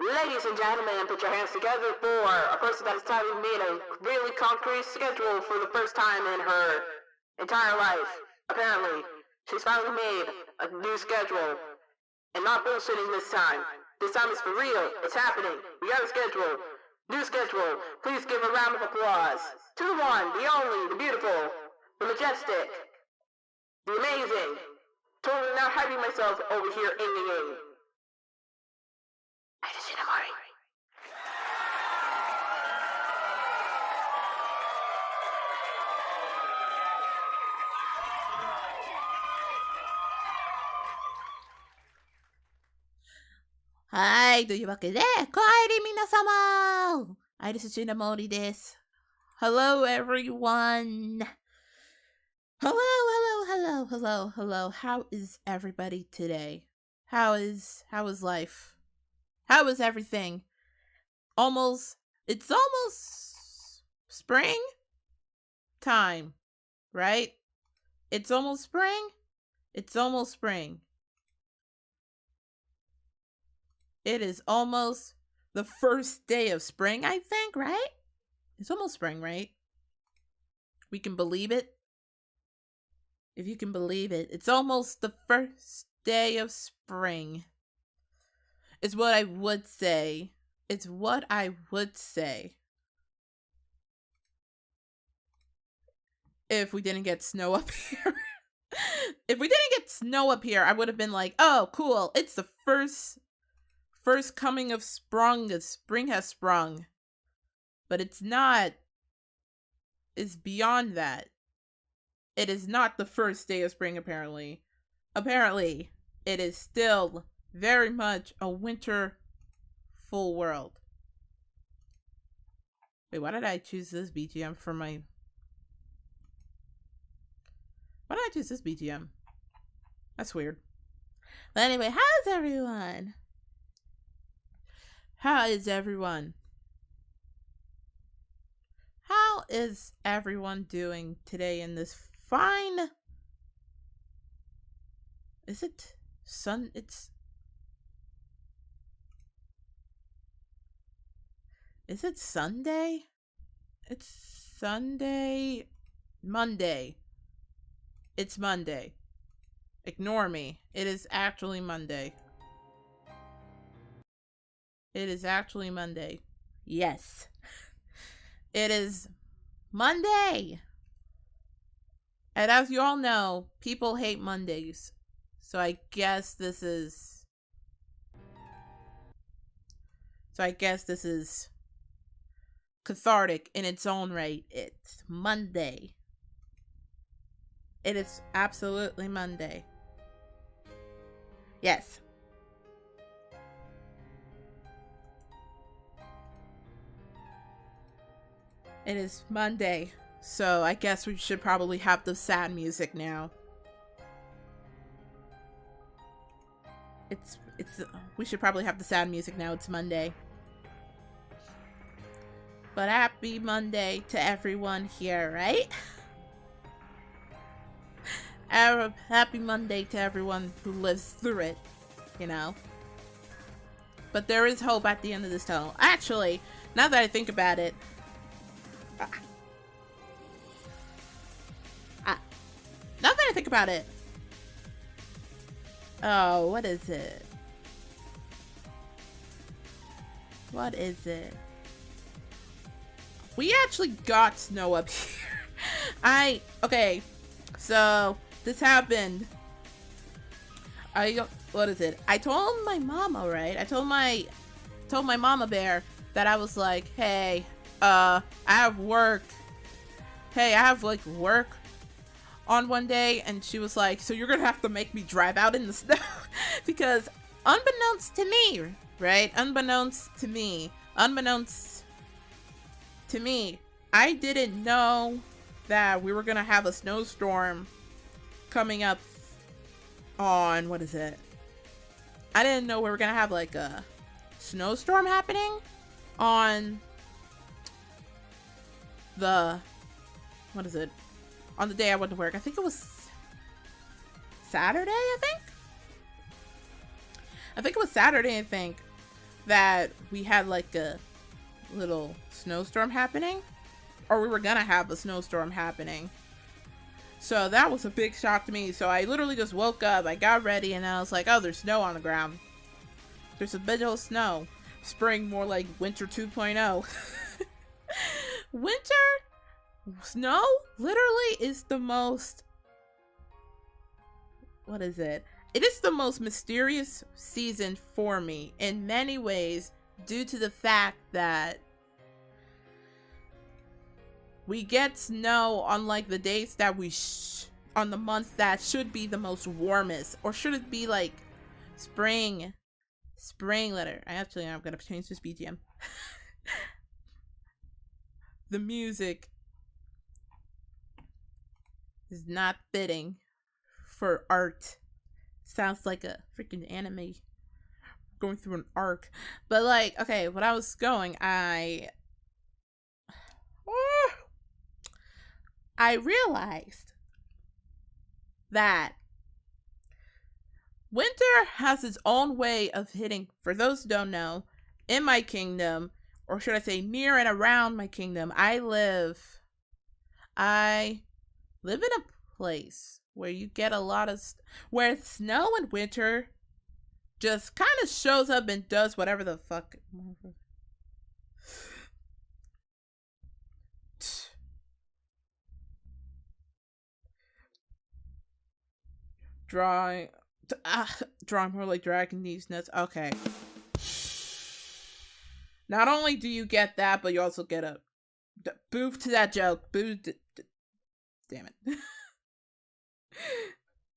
Ladies and gentlemen, put your hands together for a person that has finally made a really concrete schedule for the first time in her entire life. Apparently, she's finally made a new schedule. And not bullshitting this time. This time is for real. It's happening. We got a schedule. New schedule. Please give a round of applause to the one, the only, the beautiful, the majestic, the amazing. Totally not hyping myself over here, Iris Shinomori. Hi, というわけで、おかえり皆様 Iris Shinomori です。Hello, everyone. Hello. How is everybody today? How is life? How is everything? It's almost spring time, right? It's almost spring. It is almost the first day of spring, I think, right? It's almost spring, right? We can believe it. If you can believe it, it's almost the first day of spring. It's what I would say. If we didn't get snow up here. If we didn't get snow up here, I would have been like, oh, cool. It's the first coming of sprung. Spring has sprung. But it's not. It's beyond that. It is not the first day of spring, apparently. Apparently, it is still very much a winter full world. Wait, why did I choose this BGM for my... Why did I choose this BGM? That's weird. But anyway, how's everyone? How is everyone doing today in this fine... Is it sun? Is it Sunday? It's Sunday. Monday. It's Monday. Ignore me. It is actually Monday. Yes. It is Monday. And as you all know, people hate Mondays. So I guess this is cathartic in its own right. It's Monday. It is absolutely Monday. Yes. It is Monday. So I guess we should probably have the sad music now. We should probably have the sad music now. It's Monday. But happy Monday to everyone here, right? Happy Monday to everyone who lives through it, you know? But there is hope at the end of this tunnel. Actually, now that I think about it, oh, what is it? We actually got snow up here. Okay, so this happened. What is it? I told my mama, right? I told my mama bear that I was like, hey, I have work. Hey, I have like work on one day, and she was like, so you're gonna have to make me drive out in the snow. Because unbeknownst to me, right? Unbeknownst to me, I didn't know that we were gonna have a snowstorm coming up on, what is it? I didn't know we were gonna have like a snowstorm happening on the, what is it? On the day I went to work. I think it was Saturday, I think it was Saturday, that we had like a little snowstorm happening, or we were gonna have a snowstorm happening. So that was a big shock to me. So I literally just woke up, I got ready, and I was like, oh, there's snow on the ground. There's a bit of snow. Spring, more like winter 2.0. Winter snow literally is the most, what is it? It is the most mysterious season for me in many ways, due to the fact that we get snow on like the days that on the months that should be the most warmest, or should it be like spring letter. I'm gonna change this BGM. The music is not fitting for art. Sounds like a freaking anime going through an arc. But like, okay, when I was going, I realized that winter has its own way of hitting. For those who don't know, in my kingdom, or should I say near and around my kingdom, I live in a place where you get a lot of where snow in winter just kind of shows up and does whatever the fuck. Drawing more like dragging these nuts. Okay. Not only do you get that, but you also get a boo to that joke. Boo. Damn it.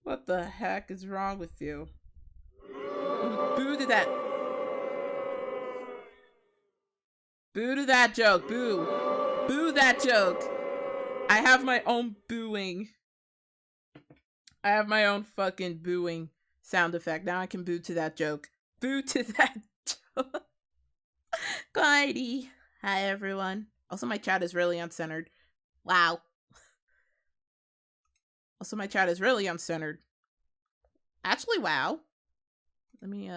What the heck is wrong with you? Boo to that. Boo to that joke. Boo. Boo that joke. I have my own booing. I have my own fucking booing sound effect. Now I can boo to that joke. Boo to that joke. Glidey. Hi, everyone. Also, my chat is really uncentered. Wow. Also, my chat is really uncentered. Actually, wow. Let me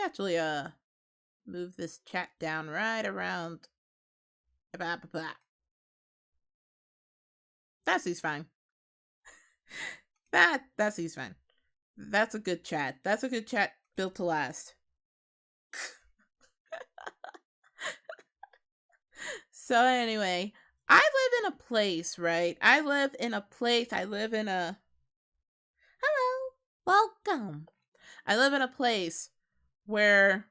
actually, move this chat down right around. That seems fine. That seems fine. That's a good chat. That's a good chat built to last. So anyway, I live in a place, right? Hello, welcome. I live in a place where,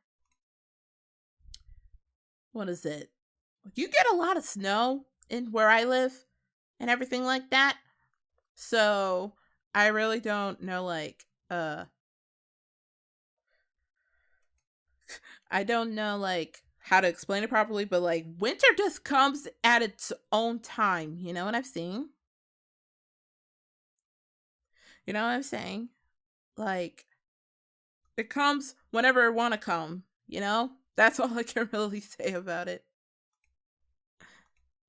what is it? You get a lot of snow in where I live and everything like that. So I really don't know, like, I don't know, like, how to explain it properly, but like, winter just comes at its own time. You know what I'm saying? You know what I'm saying? Like, it comes whenever it want to come, you know? That's all I can really say about it.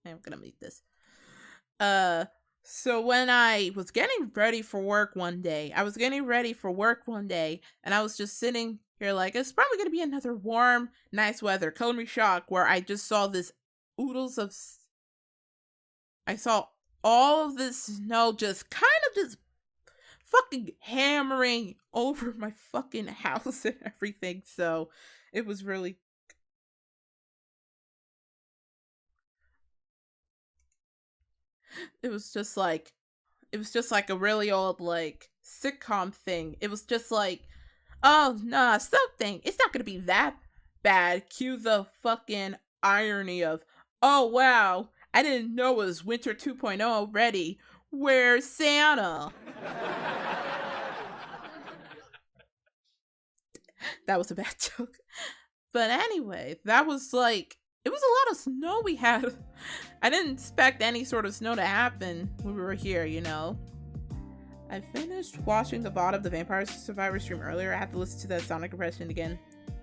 I'm gonna mute this. So when I was getting ready for work one day, and I was just sitting here like, it's probably gonna be another warm, nice weather. Color me shocked, where I just saw I saw all of this snow just fucking hammering over my fucking house and everything. So it was really, it was just like a really old, like, sitcom thing. It was just like, oh, nah, it's not gonna be that bad. Cue the fucking irony of, oh, wow, I didn't know it was winter 2.0 already. Where's Santa? That was a bad joke. But anyway, that was like, it was a lot of snow we had. I didn't expect any sort of snow to happen when we were here, you know? I finished watching the VOD of the Vampire Survivor stream earlier. I have to listen to that sound impression again.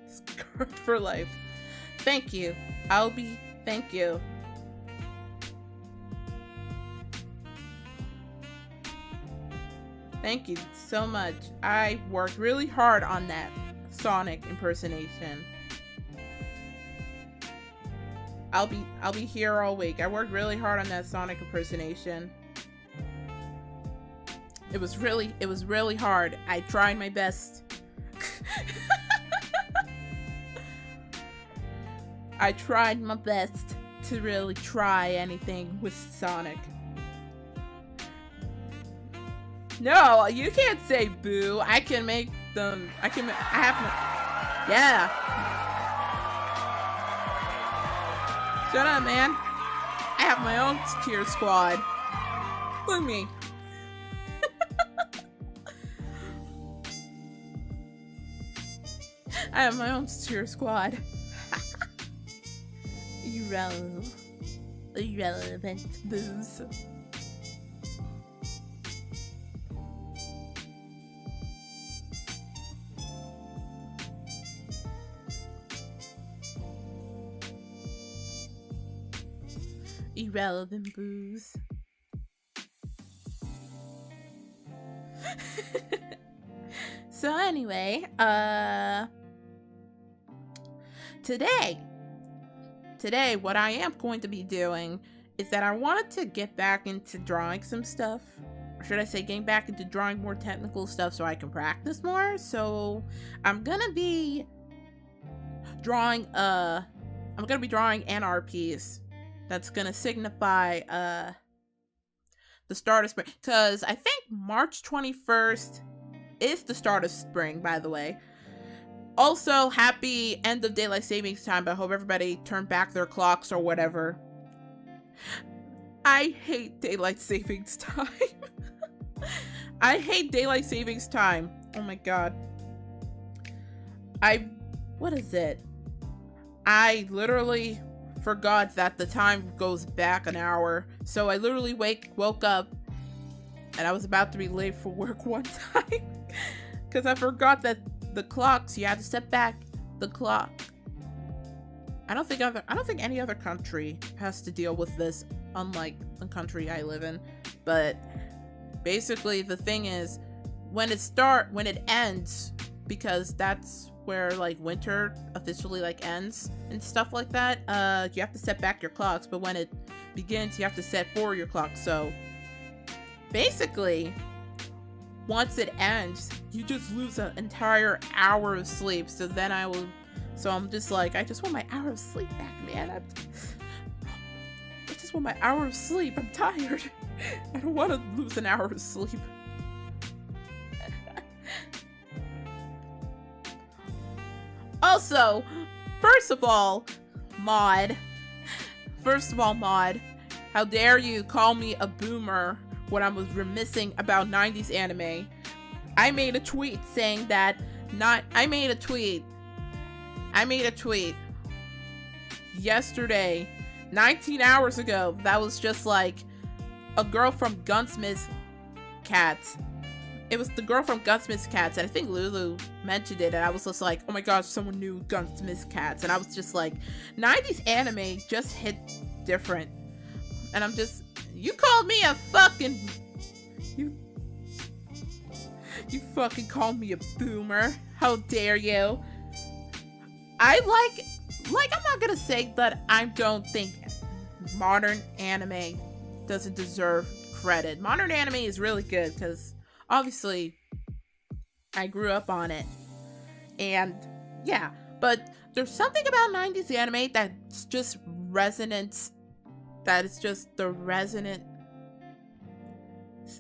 Scarred for life. Thank you. Thank you. Thank you so much. I worked really hard on that. Sonic impersonation. I'll be here all week. I worked really hard on that Sonic impersonation. It was really hard. I tried my best. I tried my best to really try anything with Sonic. No, you can't say boo. I can make them. I have no. Yeah. Shut up, man. I have my own tier squad. Look at me. I have my own tier squad. Irrelevant boos. Irrelevant boos. So anyway, Today, what I am going to be doing is that I wanted to get back into drawing some stuff. Or should I say getting back into drawing more technical stuff so I can practice more? So I'm gonna be drawing NRPs. That's gonna signify the start of spring. Because I think March 21st is the start of spring, by the way. Also, happy end of daylight savings time. I hope everybody turned back their clocks or whatever. I hate daylight savings time. I hate daylight savings time. Oh my god. What is it? I literally forgot that the time goes back an hour. So I literally woke up and I was about to be late for work one time. Because I forgot that the clocks, you have to set back the clock. I don't think any other country has to deal with this, unlike the country I live in. But basically the thing is, when it ends, because that's where like winter officially like ends and stuff like that, you have to set back your clocks, but when it begins you have to set forward your clock. So basically once it ends, you just lose an entire hour of sleep. So I'm just like, I just want my hour of sleep back, man. I just want my hour of sleep. I'm tired. I don't want to lose an hour of sleep. Also, first of all, Mod, how dare you call me a boomer when I was reminiscing about 90s anime. I made a tweet saying that I made a tweet yesterday, 19 hours ago, that was just like a girl from Gunsmith's Cats. It was the girl from Gunsmith's Cats, and I think Lulu mentioned it, and I was just like, oh my gosh, someone knew Gunsmith's Cats, and I was just like, 90s anime just hit different. And I'm just, you called me a fucking, you fucking called me a boomer. How dare you? I'm not gonna say that I don't think modern anime doesn't deserve credit. Modern anime is really good because obviously I grew up on it. And yeah, but there's something about 90s anime that's just resonance. That is just the resonant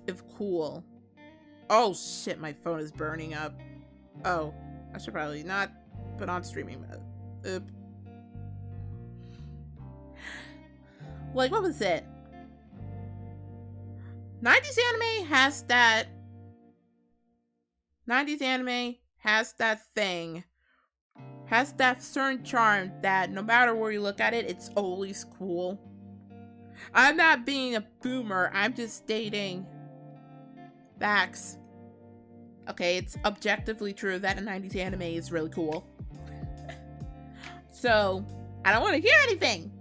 of cool. Oh shit, my phone is burning up. Oh, I should probably not put on streaming mode. Like, what was it? 90s anime has that thing. Has that certain charm that no matter where you look at it, it's always cool. I'm not being a boomer, I'm just stating facts. Okay, it's objectively true that a 90s anime is really cool. So, I don't want to hear anything.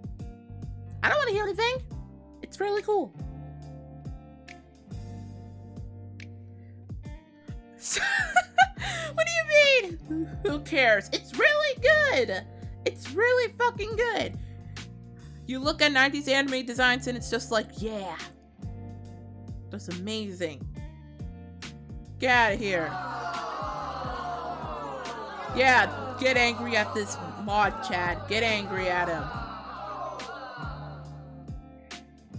It's really cool. What do you mean? Who cares? It's really good. It's really fucking good. You look at 90s anime designs and it's just like, yeah. That's amazing. Get out of here. Yeah, get angry at this mod, Chad. Get angry at him.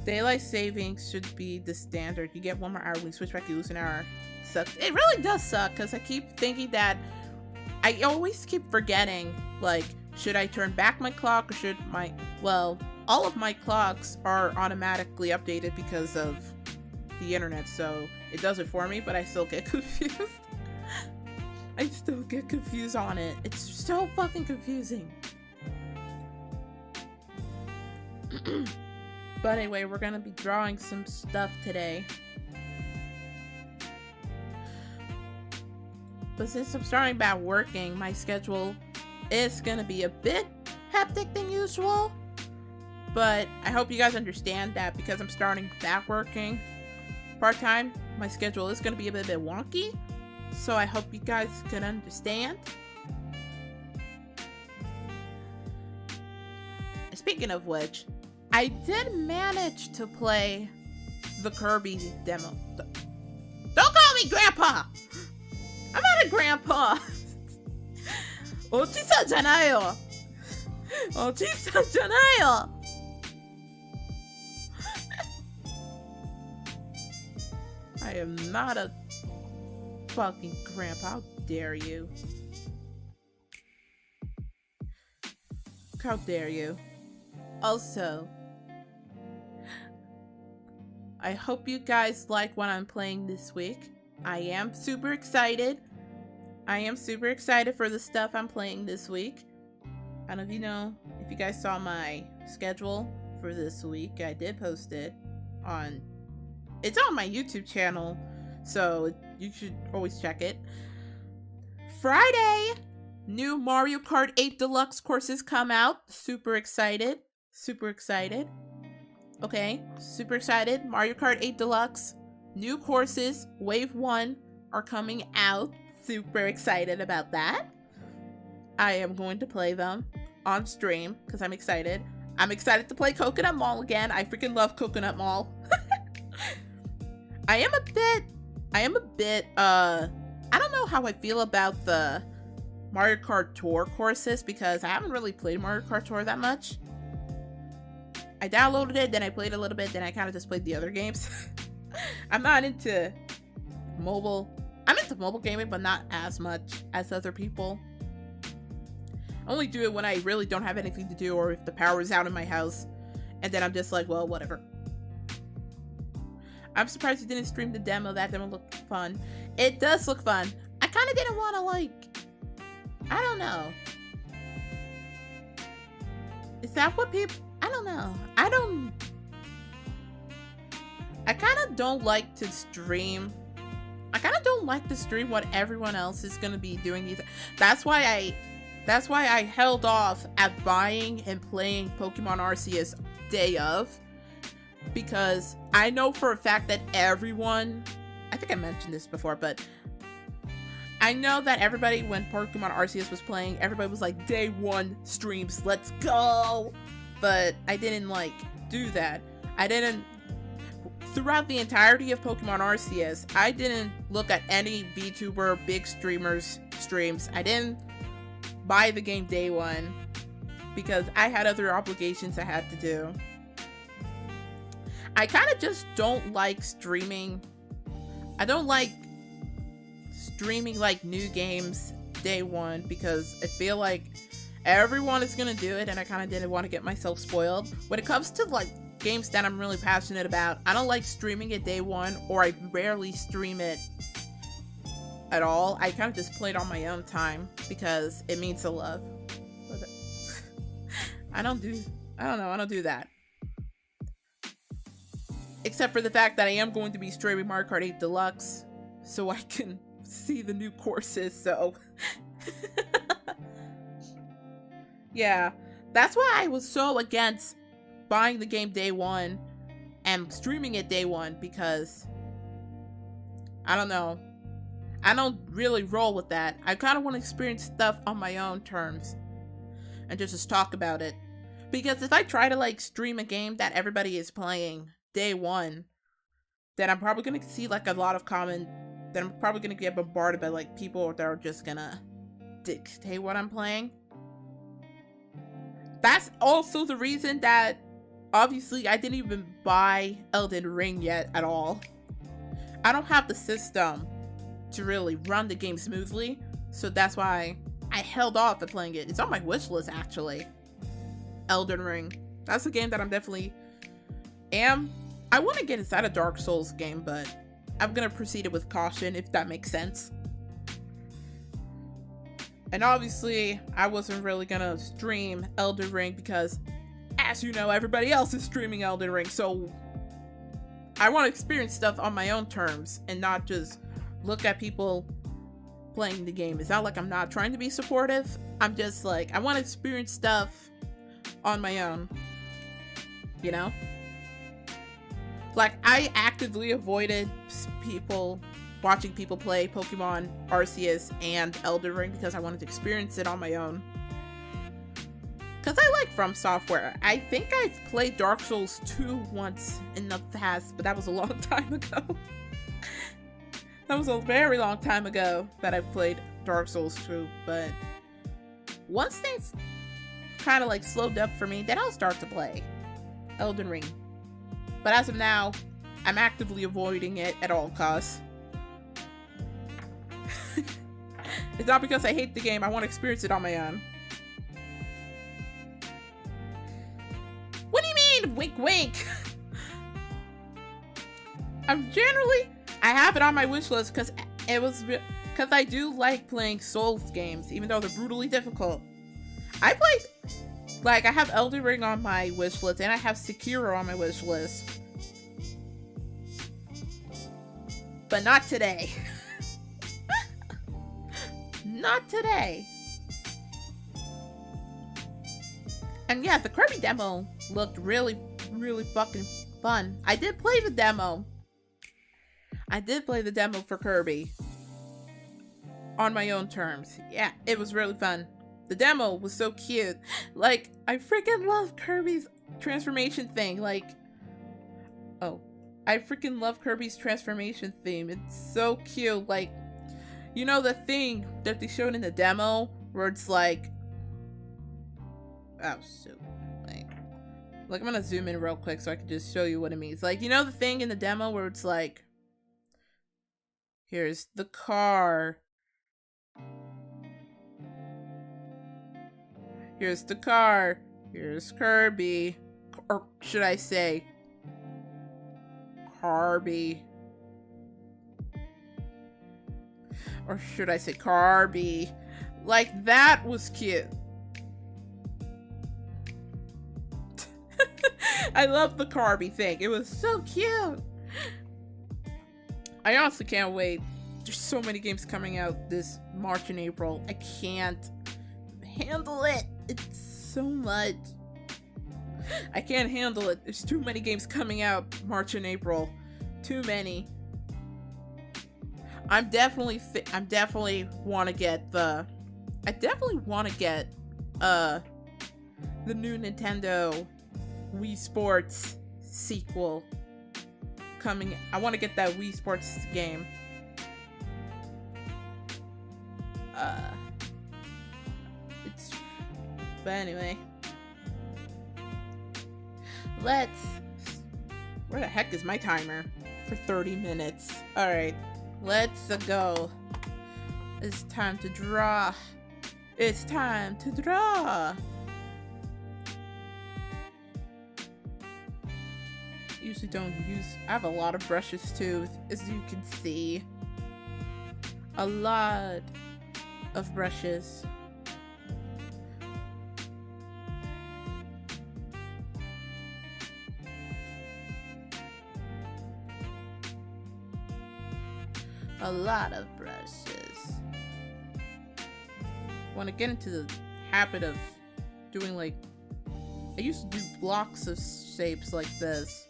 Daylight savings should be the standard. You get 1 more hour when you switch back, you lose an hour. Sucks. It really does suck because I keep thinking that I always keep forgetting, like, should I turn back my clock or should my, well, all of my clocks are automatically updated because of the internet, so it does it for me, but I still get confused. I still get confused on it. It's so fucking confusing. But anyway, we're gonna be drawing some stuff today. But since I'm starting back working, my schedule is gonna be a bit hectic than usual. But I hope you guys understand that because I'm starting back working part-time, my schedule is gonna be a bit wonky. So I hope you guys can understand. Speaking of which, I did manage to play the Kirby demo. Don't call me Grandpa! I'm not a grandpa! Oji-san janayo! Oji-san janayo! I am not a fucking grandpa. How dare you? How dare you? Also, I hope you guys like what I'm playing this week. I am super excited. I am super excited for the stuff I'm playing this week. I don't know if you know, if you guys saw my schedule for this week, I did post it on, it's on my YouTube channel, so you should always check it. Friday, new Mario Kart 8 Deluxe courses come out. Super excited. Super excited. Okay, super excited. Mario Kart 8 Deluxe. New courses, Wave 1, are coming out. Super excited about that. I am going to play them on stream because I'm excited. I'm excited to play Coconut Mall again. I freaking love Coconut Mall. I am a bit, I don't know how I feel about the Mario Kart Tour courses because I haven't really played Mario Kart Tour that much. I downloaded it, then I played a little bit, then I kind of just played the other games. I'm not into mobile. I'm into mobile gaming, but not as much as other people. I only do it when I really don't have anything to do or if the power is out in my house. And then I'm just like, well, whatever. I'm surprised you didn't stream the demo. That demo looked fun. It does look fun. I kind of didn't want to, like, I don't know. Is that what people... I don't know. I kind of don't like to stream. I kind of don't like to stream what everyone else is going to be doing these. That's why I held off at buying and playing Pokemon Arceus day of. Because I know for a fact that everyone, I think I mentioned this before, but I know that everybody, when Pokemon Arceus was playing, everybody was like, day 1 streams, let's go. But I didn't, like, do that. Throughout the entirety of Pokemon Arceus, I didn't look at any VTuber, big streamers' streams. I didn't buy the game day 1 because I had other obligations I had to do. I kind of just don't like streaming. I don't like streaming, like, new games day 1 because I feel like everyone is gonna do it and I kind of didn't want to get myself spoiled. When it comes to, like, games that I'm really passionate about, I don't like streaming it day 1, or I rarely stream it at all. I kind of just play it on my own time because it means to love. I don't do that. Except for the fact that I am going to be streaming Mario Kart 8 Deluxe so I can see the new courses, so... Yeah, that's why I was so against buying the game day 1 and streaming it day 1 because... I don't know. I don't really roll with that. I kind of want to experience stuff on my own terms and just talk about it. Because if I try to like stream a game that everybody is playing day one, then I'm probably gonna see like a lot of then I'm probably gonna get bombarded by like people that are just gonna dictate what I'm playing. That's also the reason that obviously I didn't even buy Elden Ring yet at all. I don't have the system to really run the game smoothly, so that's why I held off at playing it. It's on my wish list actually. Elden Ring. That's a game that I'm definitely I want to get inside a Dark Souls game, but I'm gonna proceed it with caution, if that makes sense. And obviously, I wasn't really gonna stream Elden Ring because, as you know, everybody else is streaming Elden Ring, so I want to experience stuff on my own terms and not just look at people playing the game. It's not like I'm not trying to be supportive. I'm just like, I want to experience stuff on my own, you know? Like, I actively avoided watching people play Pokemon Arceus and Elden Ring because I wanted to experience it on my own. Because I like From Software. I think I've played Dark Souls 2 once in the past, but that was a long time ago. That was a very long time ago that I played Dark Souls 2, but once things kind of like slowed up for me, then I'll start to play Elden Ring. But as of now, I'm actively avoiding it at all costs. It's not because I hate the game, I want to experience it on my own. What do you mean, wink wink? I have it on my wish list because I do like playing Souls games, even though they're brutally difficult. I have Elden Ring on my wish list, and I have Sekiro on my wish list. But not today. Not today. And yeah, the Kirby demo looked really, really fucking fun. I did play the demo. For Kirby. On my own terms. Yeah, it was really fun. The demo was so cute. Like, I freaking love Kirby's transformation thing. I freaking love Kirby's transformation theme. It's so cute. Like, you know the thing that they showed in the demo where it's like, oh shoot. Like I'm gonna zoom in real quick so I can just show you what it means. Like, you know the thing in the demo where it's like, here's the car. Here's the car. Here's Kirby. Or should I say, Carby. Or should I say Carby? Like, that was cute. I love the Carby thing. It was so cute. I honestly can't wait. There's so many games coming out this March and April. I can't handle it. It's so much. I can't handle it. There's too many games coming out March and April. Too many. I definitely want to get the new Nintendo Wii Sports sequel coming. I want to get that Wii Sports game. But anyway, where the heck is my timer? For 30 minutes. Alright, let's go. It's time to draw. It's time to draw. Usually don't use, I have a lot of brushes too, as you can see. A lot of brushes. A lot of brushes. Want to get into the habit of doing like, I used to do blocks of shapes like this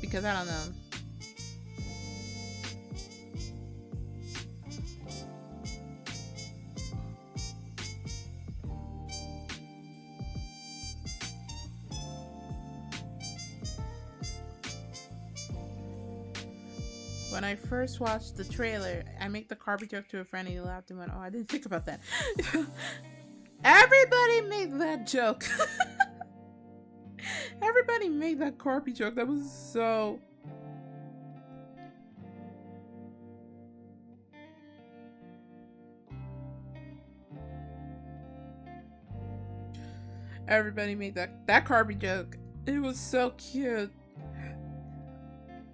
because I don't know. When I first watched the trailer, I made the Carby joke to a friend and he laughed and went, oh, I didn't think about that. Everybody made that joke. Everybody made that Carby joke. That was so... Everybody made that Carby joke. It was so cute.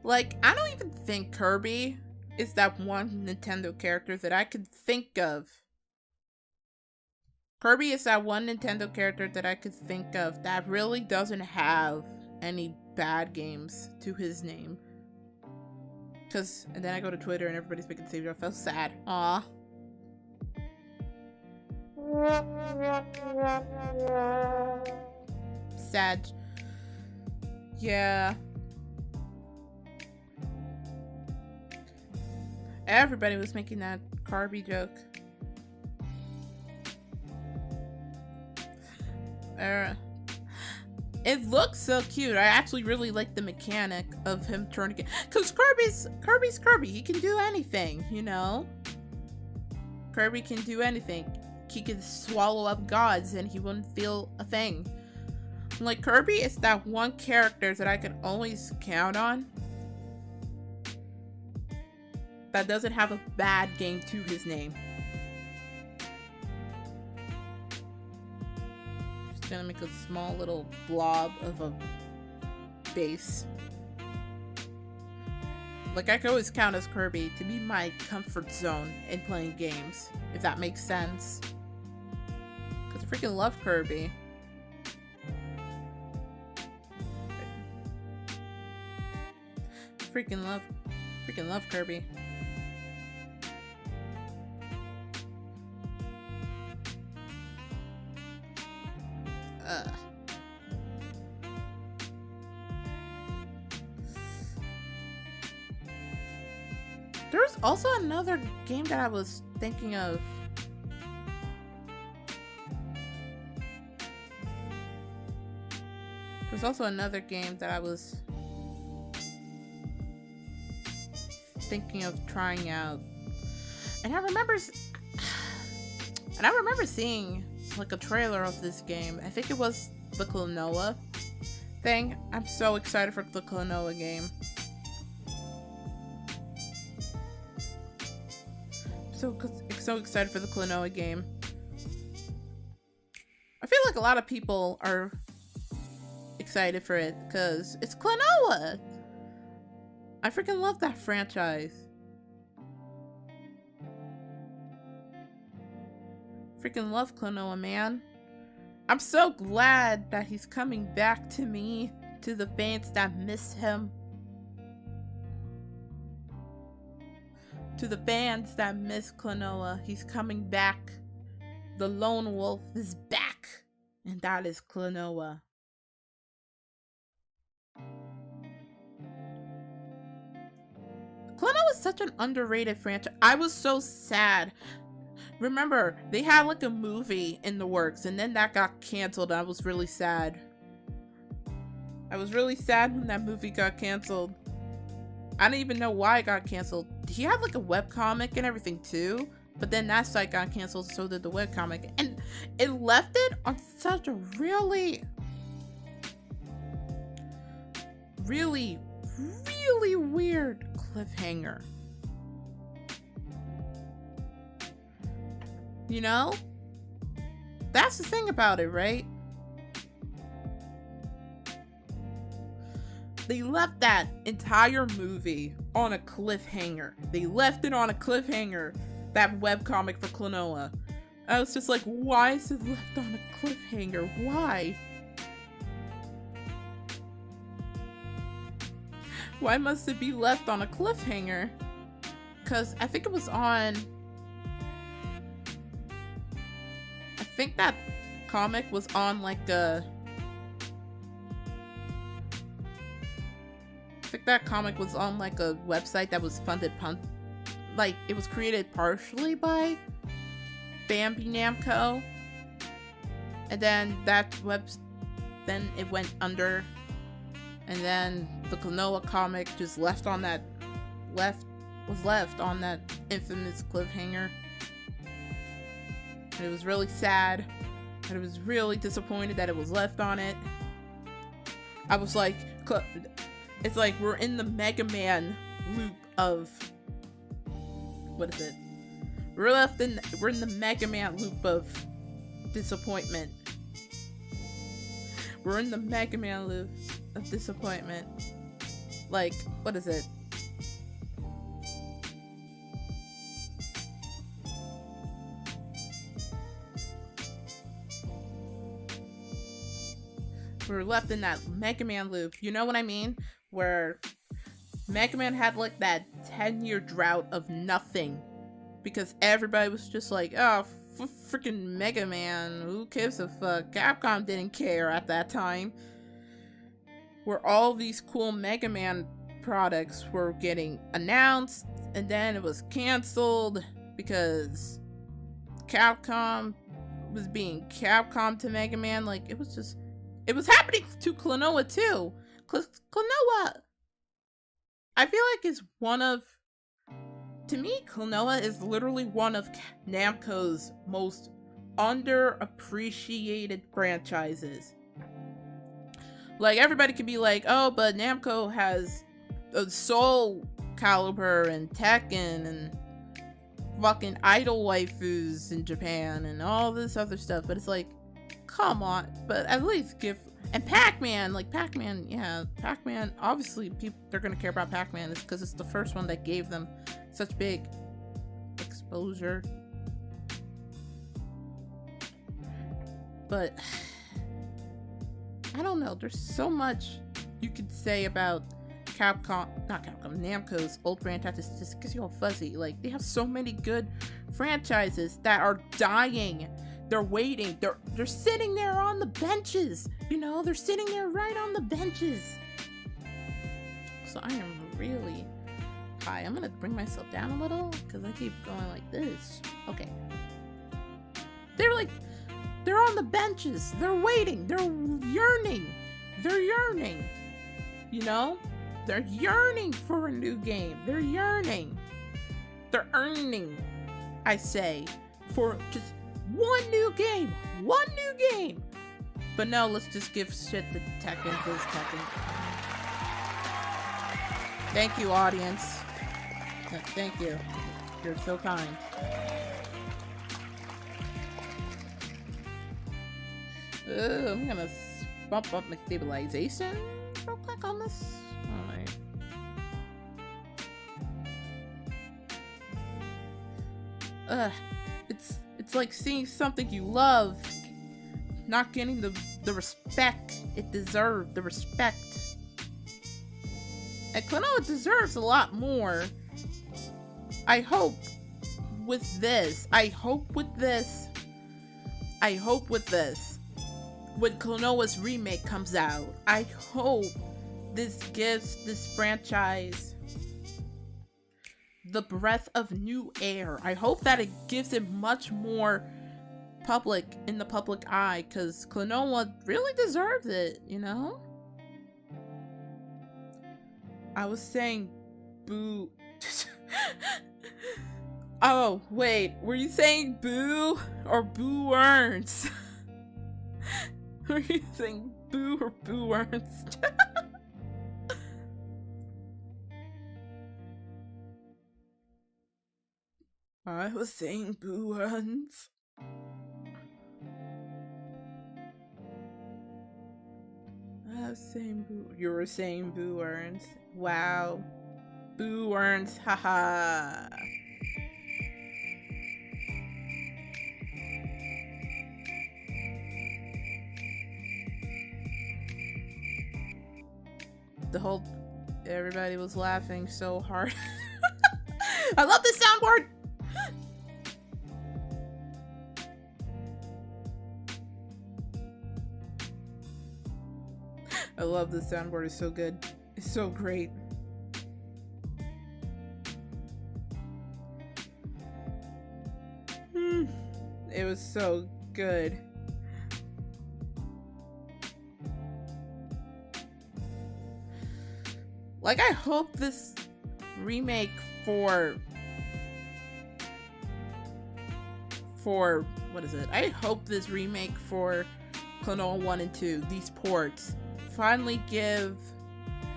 Like, I don't even think Kirby is that one Nintendo character that I could think of. Kirby is that one Nintendo character that I could think of that really doesn't have any bad games to his name. And then I go to Twitter and everybody's making the same joke. I felt sad. Aw. Sad. Yeah. Everybody was making that Carby joke. It looks so cute. I actually really like the mechanic of him turning, because Kirby's Kirby. He can do anything, you know? Kirby can do anything. He can swallow up gods and he wouldn't feel a thing. Like, Kirby is that one character that I can always count on that doesn't have a bad game to his name. Just gonna make a small little blob of a base. Like, I can always count as Kirby to be my comfort zone in playing games, if that makes sense. Because I freaking love Kirby. Freaking love Kirby. There's also another game that I was thinking of. There's also another game that I was thinking of trying out, and I remember seeing like a trailer of this game. I think it was the Klonoa thing. I'm so excited for the Klonoa game. So excited for the Klonoa game. I feel like a lot of people are excited for it because it's Klonoa. I freaking love that franchise. Freaking love Klonoa, man. I'm so glad that he's coming back to me, to the fans that miss him. To the fans that miss Klonoa, he's coming back. The lone wolf is back, and that is Klonoa. Klonoa is such an underrated franchise. I was so sad. Remember, they had like a movie in the works, and then that got canceled. I was really sad. I was really sad when that movie got canceled. I don't even know why it got canceled. He had like a webcomic and everything too, but then that site got canceled, so did the webcomic. And it left it on such a really weird cliffhanger. You know? That's the thing about it, right? They left that entire movie on a cliffhanger. They left it on a cliffhanger, that webcomic for Klonoa. I was just like, why is it left on a cliffhanger? Why? Why must it be left on a cliffhanger? Because I think it was on... I think that comic was on like a... I think that comic was on like a website that was funded like it was created partially by Bambi Namco, and then then it went under, and then the Klonoa comic just left was left on that infamous cliffhanger. And it was really sad. And I was really disappointed that it was left on it. I was like, it's like we're in the Mega Man loop of, what is it? We're in the Mega Man loop of disappointment. We're in the Mega Man loop of disappointment. Like, what is it? We're left in that Mega Man loop. You know what I mean? Where Mega Man had like that 10-year drought of nothing. Because everybody was just like, oh, freaking Mega Man. Who gives a fuck? Capcom didn't care at that time. Where all these cool Mega Man products were getting announced. And then it was canceled. Because Capcom was being Capcom to Mega Man. Like, it was just... It was happening to Klonoa too. Klonoa, I feel like is one of, to me, Klonoa is literally one of Namco's most underappreciated franchises. Like, everybody could be like, oh, but Namco has Soul Calibur and Tekken and fucking idol waifus in Japan and all this other stuff, but it's like, come on, but at least give, and Pac-Man, like Pac-Man, yeah, Pac-Man, obviously people, they're gonna care about Pac-Man, it's because it's the first one that gave them such big exposure. But, I don't know, there's so much you could say about Namco's old franchises, just gets you all fuzzy. Like, they have so many good franchises that are dying. They're waiting. They're sitting there on the benches. You know, they're sitting there right on the benches. So I am really high. I'm gonna bring myself down a little because I keep going like this. Okay. They're on the benches. They're waiting. They're yearning. They're yearning. You know? They're yearning for a new game. They're yearning. They're earning, I say, for just one new game. One new game. But no, let's just give shit to Tekken because Tekken. Thank you, audience. Thank you. You're so kind. I'm gonna bump up my stabilization real quick on this. Alright. It's like seeing something you love not getting the respect it deserved, the respect. And Klonoa deserves a lot more. I hope with this, when Klonoa's remake comes out, I hope this gives this franchise the breath of new air. I hope that it gives it much more in the public eye, because Klonoa really deserves it, you know? I was saying boo. Oh, wait, were you saying boo or boo earns? Were you saying boo or boo earns? I was saying boo earns. I was saying boo. You were saying boo earns. Wow. Boo earns, haha. Everybody was laughing so hard. I love this soundboard! I love this soundboard, it's so good. It's so great. It was so good. Like, I hope this remake for what is it? I hope this remake for Klonoa 1 and 2, these ports, finally give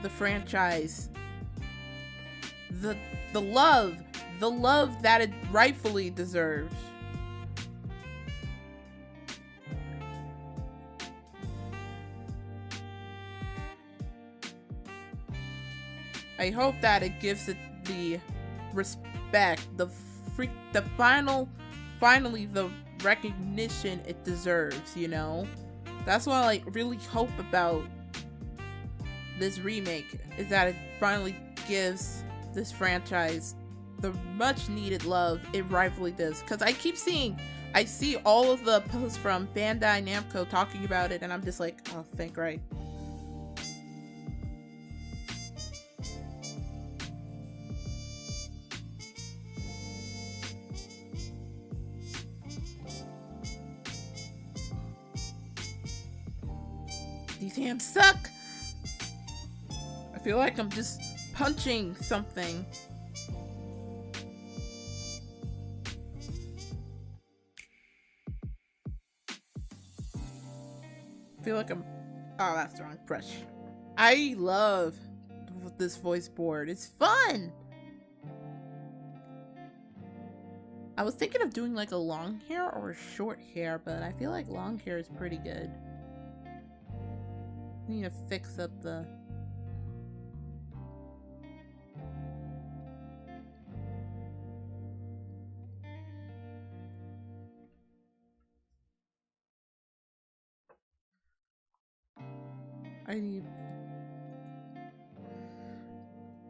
the franchise the love that it rightfully deserves. I hope that it gives it the respect, finally the recognition it deserves, you know? That's what I really hope about this remake, is that it finally gives this franchise the much needed love it rightfully does. Because I see all of the posts from Bandai Namco talking about it, and I'm just like, oh, thank right. These hands suck! I feel like I'm just punching something. I feel like I'm... Oh, that's the wrong brush. I love this voice board. It's fun! I was thinking of doing like a long hair or a short hair, but I feel like long hair is pretty good. I need to fix up the...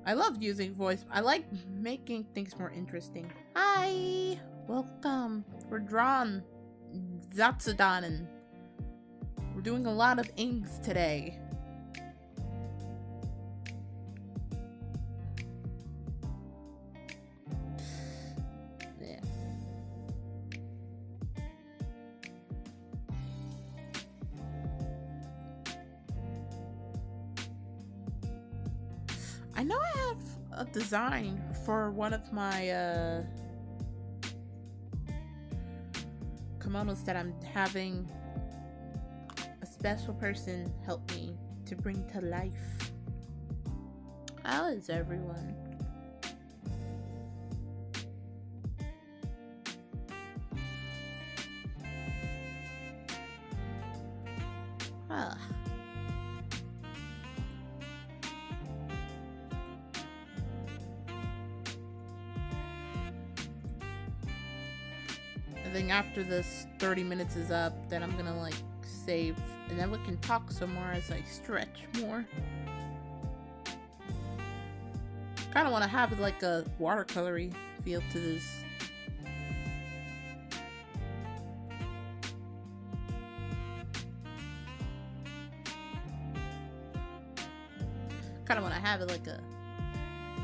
I love using voice. I like making things more interesting. Hi! Welcome. We're drawn Zatsudan and we're doing a lot of inks today. Yeah. I know I have a design for one of my kimonos that I'm having a special person help me to bring to life. How is everyone? Ah. I think after this 30 minutes is up, then I'm gonna like save, and then we can talk some more as I stretch more. Kind of want to have it like a watercolory feel to this. Kind of want to have it like a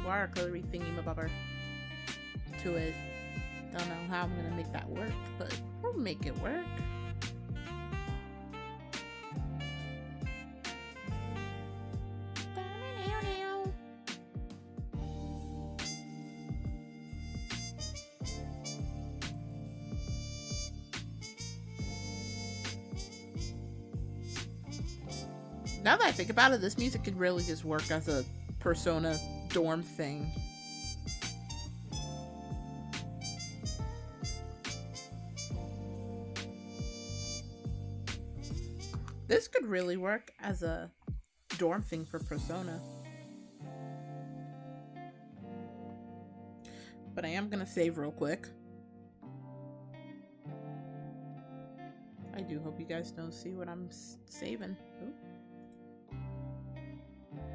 watercolory thingy-mabobber to it. Don't know how I'm gonna make that work, but we'll make it work. Now that I think about it, this music could really just work as a Persona dorm thing. This could really work as a dorm thing for Persona. But I am gonna save real quick. I do hope you guys don't see what I'm saving.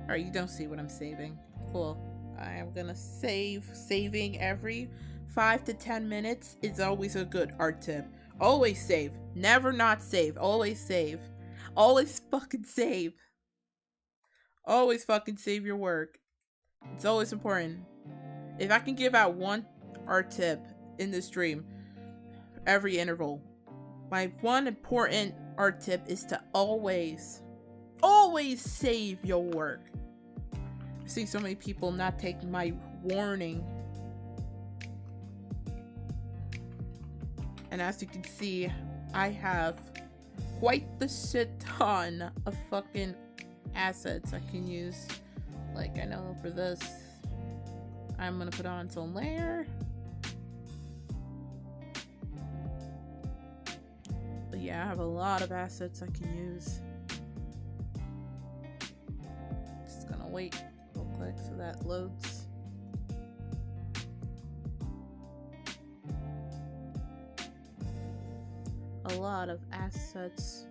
Alright, you don't see what I'm saving. Cool. I am gonna save. Saving every 5 to 10 minutes is always a good art tip. Always save. Never not save. Always save. Always fucking save. Always fucking save your work. It's always important. If I can give out one art tip in this stream every interval, my one important art tip is to always save your work. I see so many people not taking my warning. And as you can see, I have quite the shit ton of fucking assets I can use. Like, I know for this, I'm gonna put on its own layer. But yeah, I have a lot of assets I can use. Just gonna wait real quick so that loads. A lot of assets.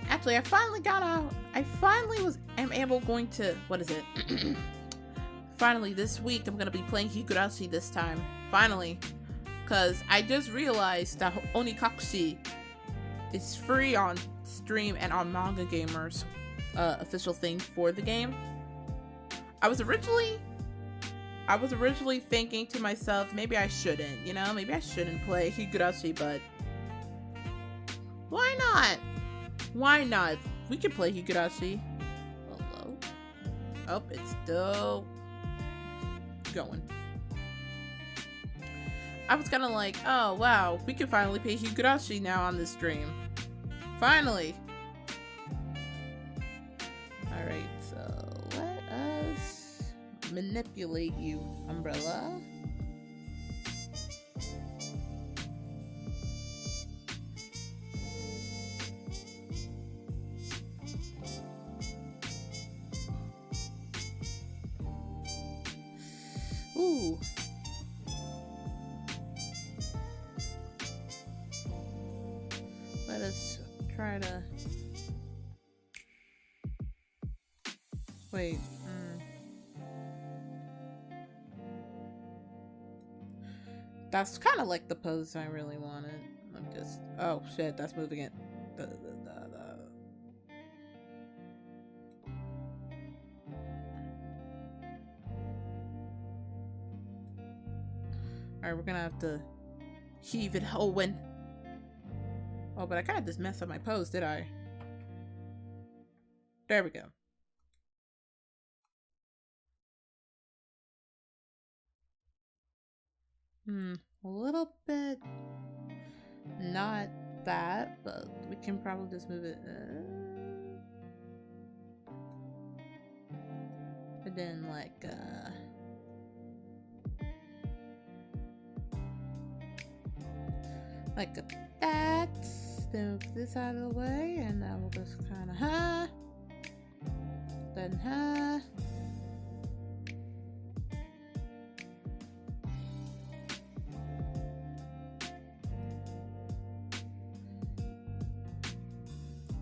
Actually, I finally got out. I'm able going to, what is it? Finally, this week, I'm gonna be playing Higurashi this time. Finally. Because I just realized that Onikakushi is free on stream and on Manga Gamer's official thing for the game. I was originally thinking to myself, maybe I shouldn't, you know? Maybe I shouldn't play Higurashi, but why not? Why not? We can play Higurashi. Hello? Oh, it's still going. I was kind of like, oh wow, we can finally play Higurashi now on this stream. Finally! Alright, so let us manipulate you, Umbrella. Ooh. Let us try to... Wait. That's kind of like the pose I really wanted. I'm just... Oh, shit. That's moving it. Alright, we're gonna have to heave it Owen. Oh, but I kind of just messed up my pose, did I? There we go. A little bit not that, but we can probably just move it. And then like that. Then move this out of the way, and then we'll just kind of then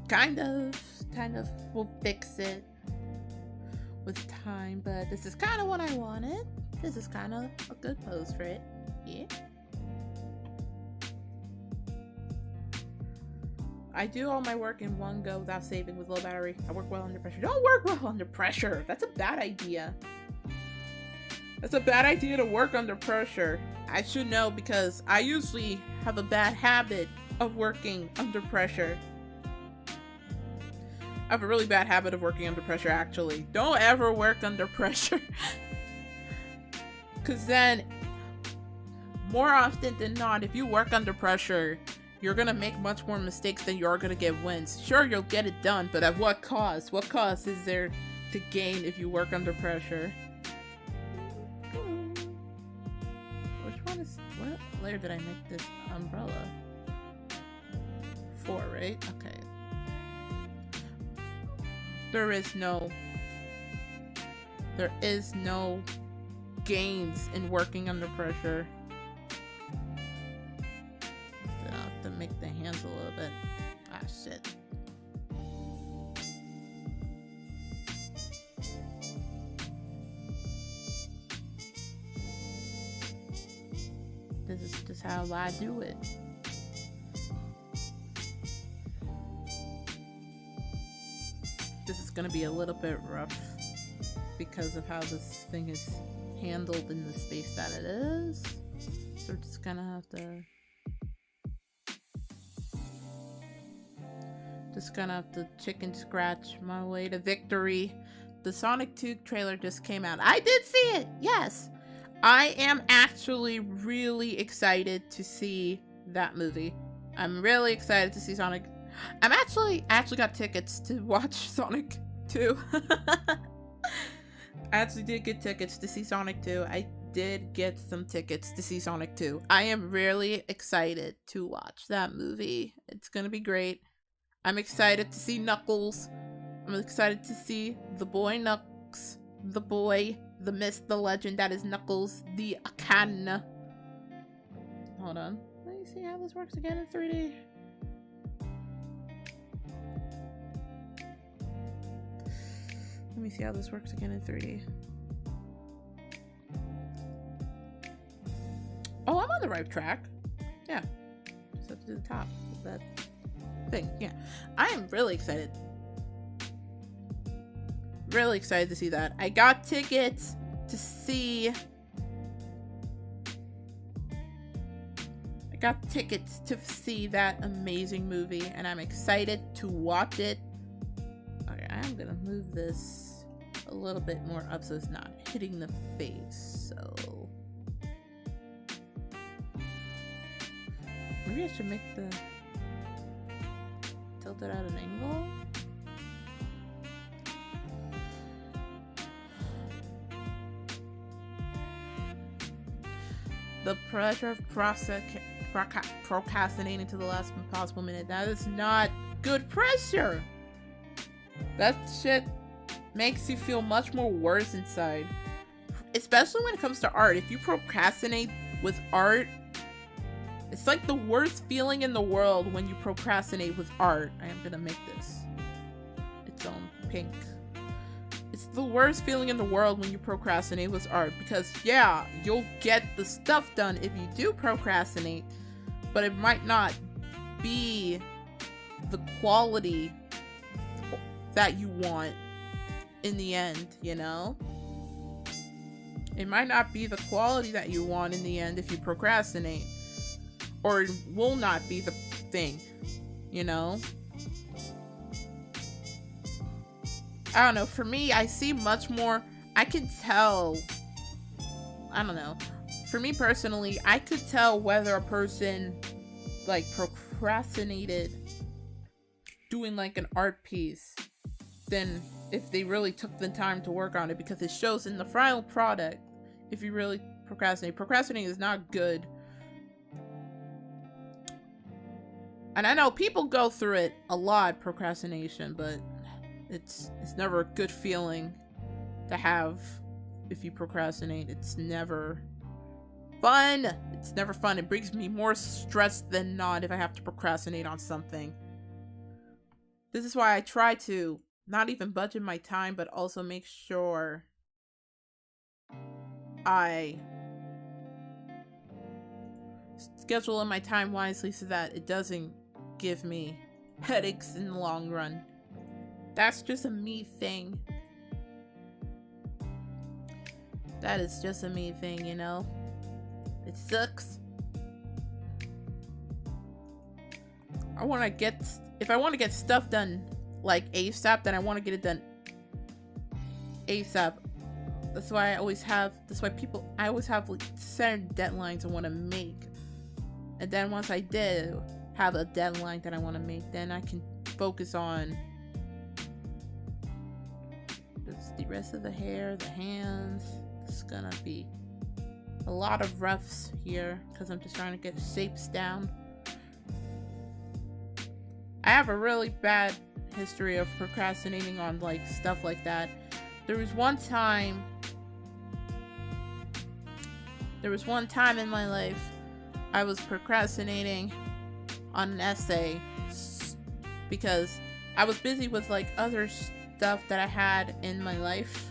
kind of we'll fix it with time, but this is kind of what I wanted. This is kind of a good pose for it. Yeah. I do all my work in one go without saving with low battery. I work well under pressure. Don't work well under pressure. That's a bad idea. That's a bad idea to work under pressure. I should know because I usually have a bad habit of working under pressure. I have a really bad habit of working under pressure, actually. Don't ever work under pressure. Because then, more often than not, if you work under pressure, you're gonna make much more mistakes than you are gonna get wins. Sure, you'll get it done, but at what cost? What cost is there to gain if you work under pressure? What layer did I make this umbrella? 4, right? Okay. There is no gains in working under pressure. I'll have to make the hands a little bit. Ah, shit. This is just how I do it. This is gonna be a little bit rough because of how this thing is handled in the space that it is. So we're just gonna have to Just gonna have to chicken scratch my way to victory. The Sonic 2 trailer just came out. I did see it! Yes! I am actually really excited to see that movie. I'm really excited to see Sonic. I actually got tickets to watch Sonic 2. I actually did get tickets to see Sonic 2. I did get some tickets to see Sonic 2. I am really excited to watch that movie. It's gonna be great. I'm excited to see Knuckles. I'm excited to see the boy Knucks. The boy, the myth, the legend that is Knuckles, the Akan. Hold on. Let me see how this works again in 3D. Let me see how this works again in 3D. Oh, I'm on the right track. Yeah. Just up to the top of that thing. Yeah. I am really excited. Really excited to see that. I got tickets to see... that amazing movie, and I'm excited to watch it. Okay, I'm gonna move this a little bit more up so it's not hitting the face, so... Maybe I should make the... tilt it at an angle? The pressure of procrastinating to the last possible minute. That is not good pressure. That shit makes you feel much more worse inside. Especially when it comes to art. If you procrastinate with art, it's like the worst feeling in the world when you procrastinate with art. I am gonna make this its own pink. It's the worst feeling in the world when you procrastinate with art, because yeah, you'll get the stuff done if you do procrastinate, but it might not be the quality that you want in the end, you know? It might not be the quality that you want in the end if you procrastinate, or it will not be the thing, you know? I don't know, for me, I see much more, I can tell, I don't know, for me personally, I could tell whether a person, like, procrastinated doing, like, an art piece than if they really took the time to work on it, because it shows in the final product if you really procrastinate. Procrastinating is not good. And I know people go through it a lot, procrastination, but it's never a good feeling to have if you procrastinate. It's never fun. It's never fun. It brings me more stress than not if I have to procrastinate on something. This is why I try to not even budget my time, but also make sure I schedule in my time wisely so that it doesn't give me headaches in the long run. That's just a me thing. That is just a me thing, you know? It sucks. If I want to get stuff done like ASAP, then I want to get it done ASAP. That's why I always have like certain deadlines I want to make. And then once I do have a deadline that I want to make, then I can focus on the rest of the hair, the hands. It's gonna be a lot of roughs here because I'm just trying to get shapes down. I have a really bad history of procrastinating on like stuff like that. There was one time in my life I was procrastinating on an essay because I was busy with like other stuff that I had in my life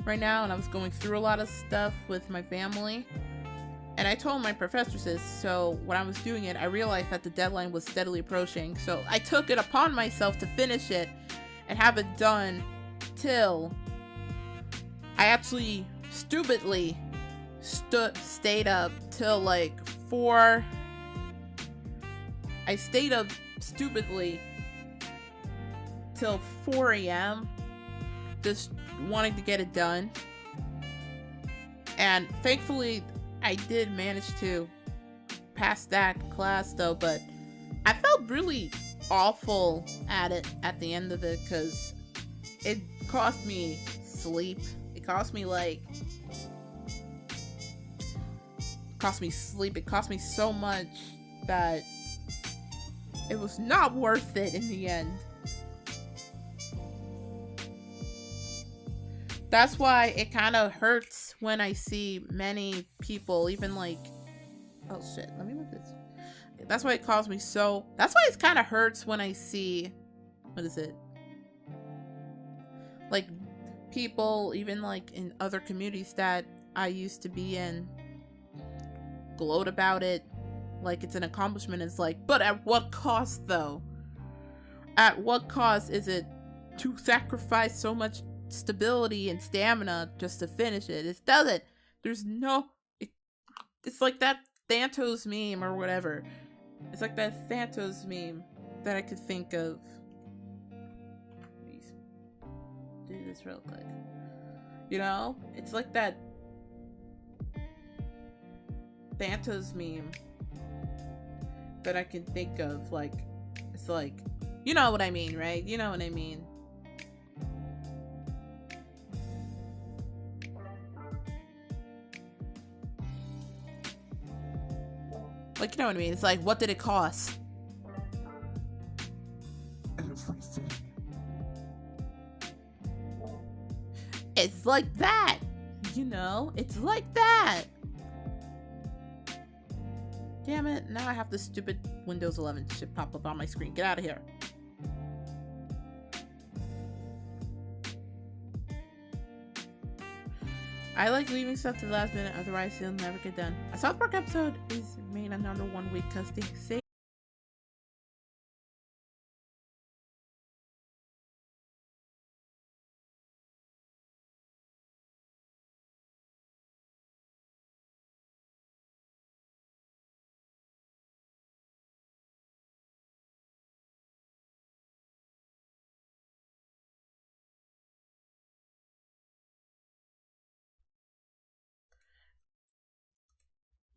right now, and I was going through a lot of stuff with my family, and I told my professor this. So when I was doing it, I realized that the deadline was steadily approaching, so I took it upon myself to finish it and have it done till I actually stupidly stayed up till like 4. I stayed up stupidly till 4 a.m. just wanting to get it done. And thankfully, I did manage to pass that class though, but I felt really awful at it at the end of it because it cost me sleep. It cost me sleep. It cost me so much that it was not worth it in the end. That's why it kind of hurts when I see many people, even like, oh shit, let me move this. That's why it caused me so, that's why it kind of hurts when I see, what is it? Like people, even like in other communities that I used to be in, gloat about it like it's an accomplishment. It's like, but at what cost though? At what cost is it to sacrifice so much stability and stamina just to finish it? It doesn't. There's no, it's like that Thantos meme or whatever. It's like that Thantos meme that I could think of. Please do this real quick. You know, it's like that Thantos meme that I can think of. Like, it's like, you know what I mean, right? You know what I mean. Like, you know what I mean? It's like, what did it cost? Everything. It's like that. You know? It's like that. Damn it. Now I have this stupid Windows 11 shit pop up on my screen. Get out of here. I like leaving stuff to the last minute, otherwise it'll never get done. A South Park episode is made in under 1 week because they say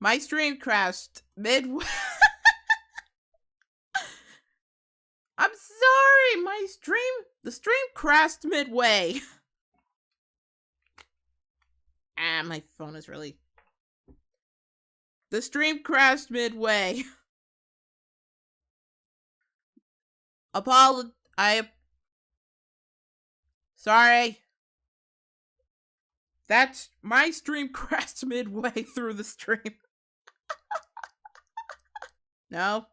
my stream crashed midway. I'm sorry, the stream crashed midway. My phone is really... The stream crashed midway. Sorry. That's... My stream crashed midway through the stream. No?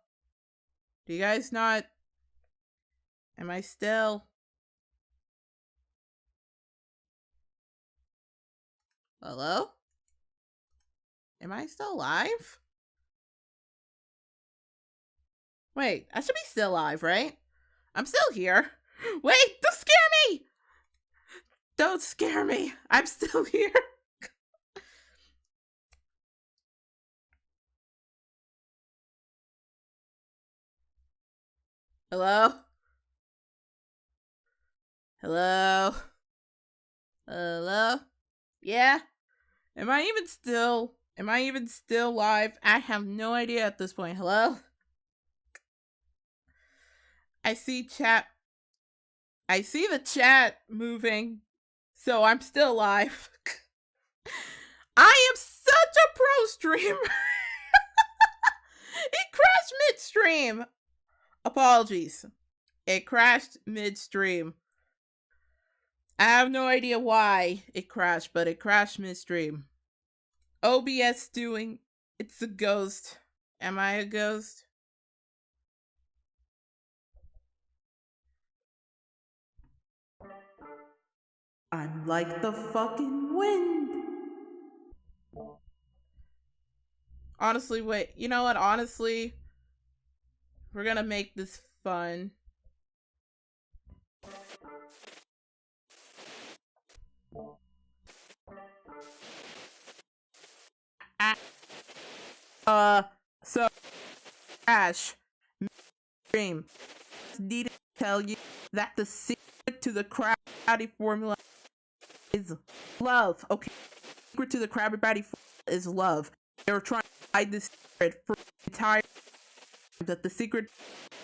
Do you guys not? Am I still? Hello? Am I still live? Wait, I should be still live, right? I'm still here. Wait, don't scare me! Don't scare me. I'm still here. Hello? Hello? Hello? Yeah? Am I even still live? I have no idea at this point. Hello? I see the chat moving, so I'm still live. I am such a pro streamer. It crashed midstream. Apologies. It crashed midstream. I have no idea why it crashed, but it crashed midstream. OBS doing... It's a ghost. Am I a ghost? I'm like the fucking wind. Honestly, wait. You know what? Honestly... We're gonna make this fun. So crash stream needed tell you that the secret to the Krabby formula is love. Okay, the secret to the Krabby Patty formula is love. They were trying to hide this secret for the entire time, that the secret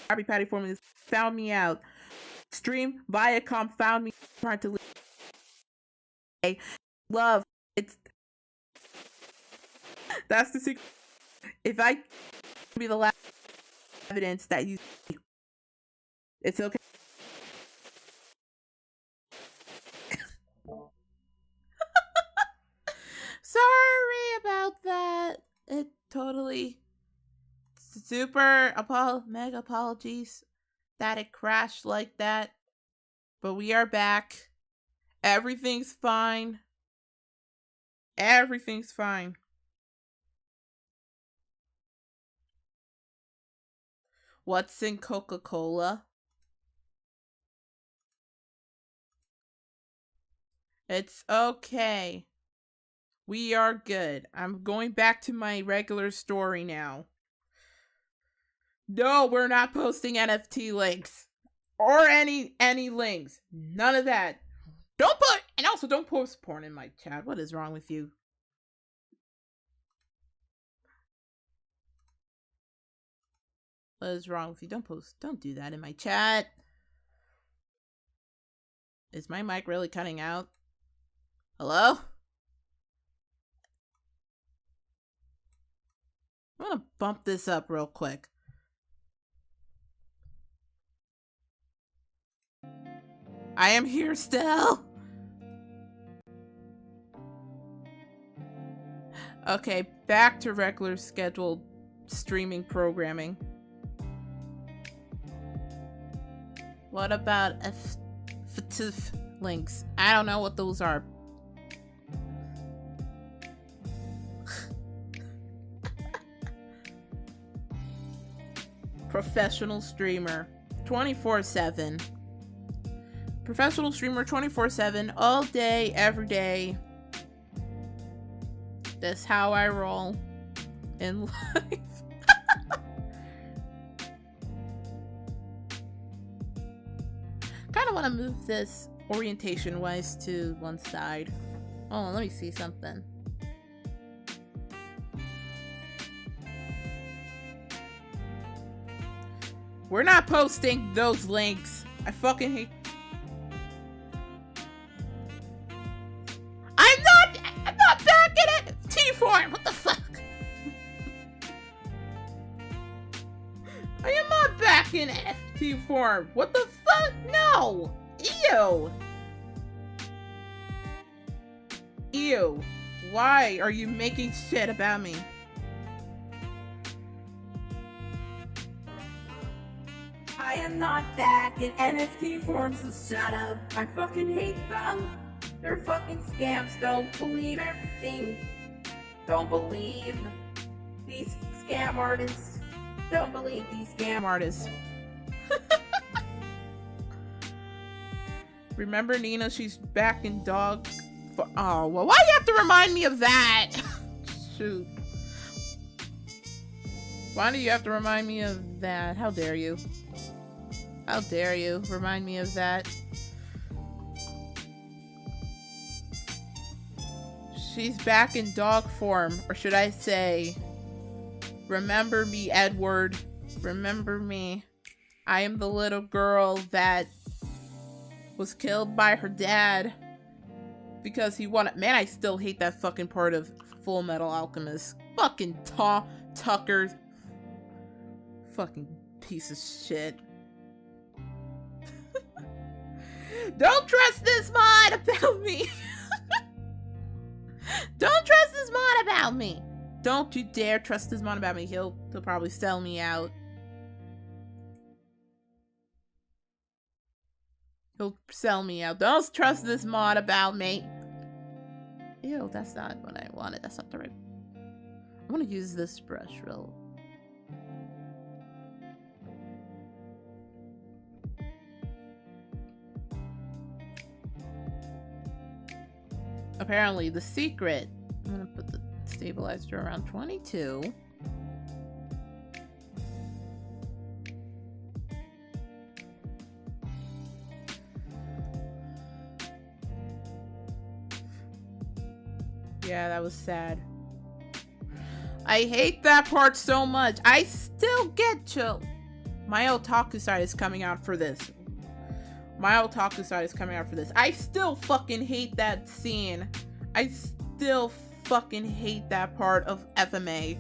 Krabby Patty formula is found me out. Stream Viacom found me trying to leave. Love. It's that's the secret. If I be the last evidence that you see, it's okay. Sorry about that. It totally mega apologies that it crashed like that. But we are back. Everything's fine. Everything's fine. What's in Coca-Cola? It's okay. We are good. I'm going back to my regular story now. No, we're not posting NFT links. Or any links. None of that. And also don't post porn in my chat. What is wrong with you? What is wrong with you? Don't do that in my chat. Is my mic really cutting out? Hello? I'm gonna bump this up real quick. I am here still. Okay, back to regular scheduled streaming programming. What about FTF links? I don't know what those are. Professional streamer 24/7. Professional streamer 24/7, all day, every day. That's how I roll in life. Kind of want to move this orientation wise to one side. Oh, let me see something. We're not posting those links. I fucking hate. I'm not back in it. T-form. What the fuck? I am not back in FT form. What the fuck? No. Ew. Ew. Why are you making shit about me? I am not back in NFT forms, so shut up. I fucking hate them. They're fucking scams. Don't believe everything. Don't believe these scam artists. Don't believe these scam artists. Remember Nina? She's back in dog. Oh, well, why do you have to remind me of that? Shoot. Why do you have to remind me of that? How dare you? How dare you remind me of that? She's back in dog form, or should I say, remember me, Edward. Remember me. I am the little girl that was killed by her dad because he wanted. Man, I still hate that fucking part of Full Metal Alchemist. Fucking Tucker. Fucking piece of shit. Don't trust this mod about me. Don't trust this mod about me. Don't you dare trust this mod about me. He'll probably sell me out. He'll sell me out. Don't trust this mod about me. Ew, that's not what I wanted. That's not the right. I want to use this brush real. Apparently, the secret. I'm gonna put the stabilizer around 22. Yeah, that was sad. I hate that part so much. I still get chill. My otaku side is coming out for this. I still fucking hate that scene. I still fucking hate that part of FMA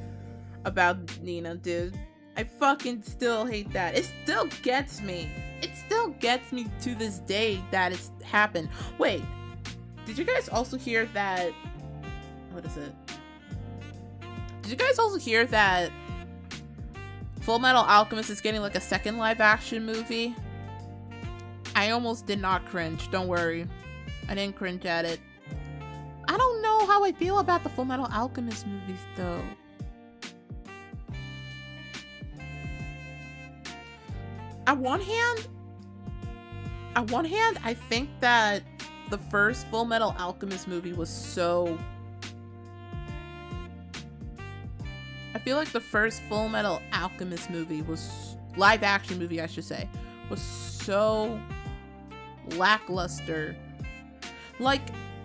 about Nina, dude. I fucking still hate that. It still gets me. It still gets me to this day that it's happened. Wait, did you guys also hear that? What is it? Did you guys also hear that Full Metal Alchemist is getting like a second live action movie? I almost did not cringe. Don't worry. I didn't cringe at it. I don't know how I feel about the Full Metal Alchemist movies though. On one hand, I think that the first Full Metal Alchemist movie was so... I feel like the first Full Metal Alchemist movie was... live action movie, I should say. Was so lackluster. Like,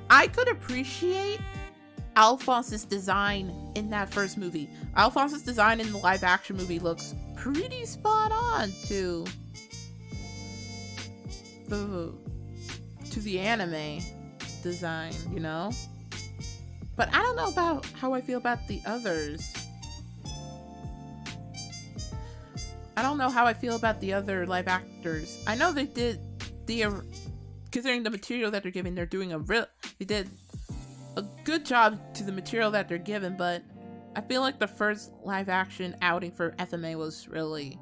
I could appreciate Alphonse's design in that first movie. Alphonse's design in the live action movie looks pretty spot on to the anime design, you know? But I don't know about how I feel about the others. I don't know how I feel about the other live actors. I know they did considering the material that they're giving, they did a good job to the material that they're given, but I feel like the first live action outing for FMA was really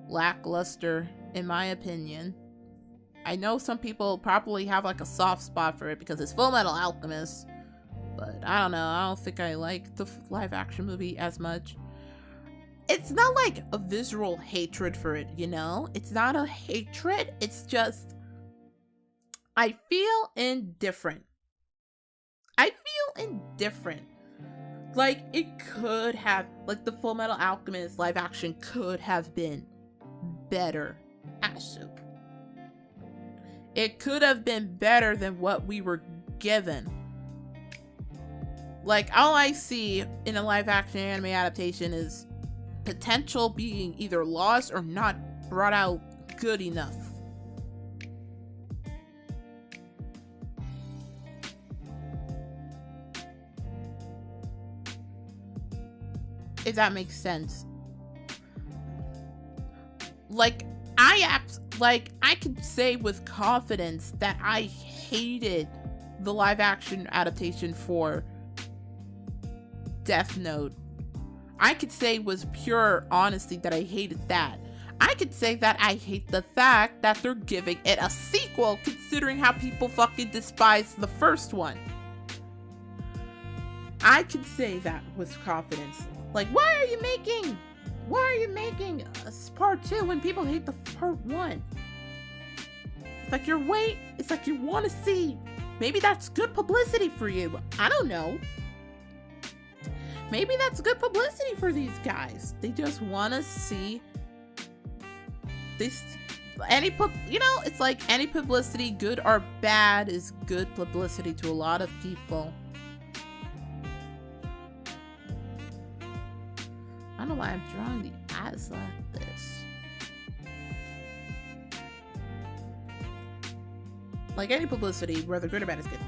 lackluster, in my opinion. I know some people probably have like a soft spot for it because it's Full Metal Alchemist, but I don't know. I don't think I like the live action movie as much. It's not like a visceral hatred for it, you know? It's not a hatred. It's just, I feel indifferent. Like, it could have, like, the Full Metal Alchemist live action could have been better. It could have been better than what we were given. Like, all I see in a live action anime adaptation is potential being either lost or not brought out good enough. If that makes sense. Like, I could say with confidence that I hated the live action adaptation for Death Note. I could say with pure honesty that I hated that. I could say that I hate the fact that they're giving it a sequel, considering how people fucking despise the first one. I could say that with confidence. Like, why are you making a part 2 when people hate the part 1? It's like it's like you want to see. Maybe that's good publicity for you. I don't know. Maybe that's good publicity for these guys. They just want to see this. It's like any publicity, good or bad, is good publicity to a lot of people. I don't know why I'm drawing the eyes like this. Like any publicity, whether good or bad, is good.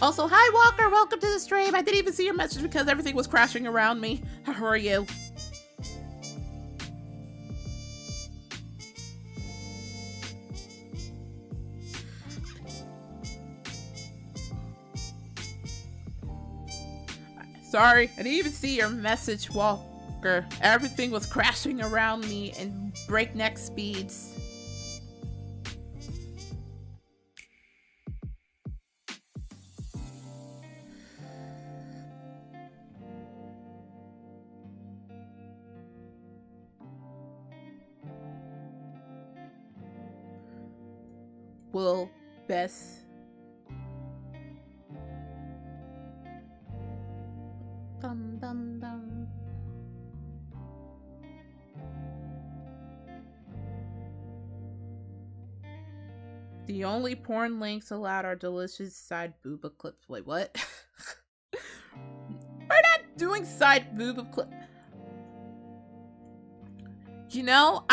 Also, hi Walker, welcome to the stream. I didn't even see your message because everything was crashing around me. How are you? Sorry, I didn't even see your message, Walker. Everything was crashing around me in breakneck speeds. Will best dum dum dum. The only porn links allowed are delicious side booba clips. Wait, what? We're not doing side booba clip. You know,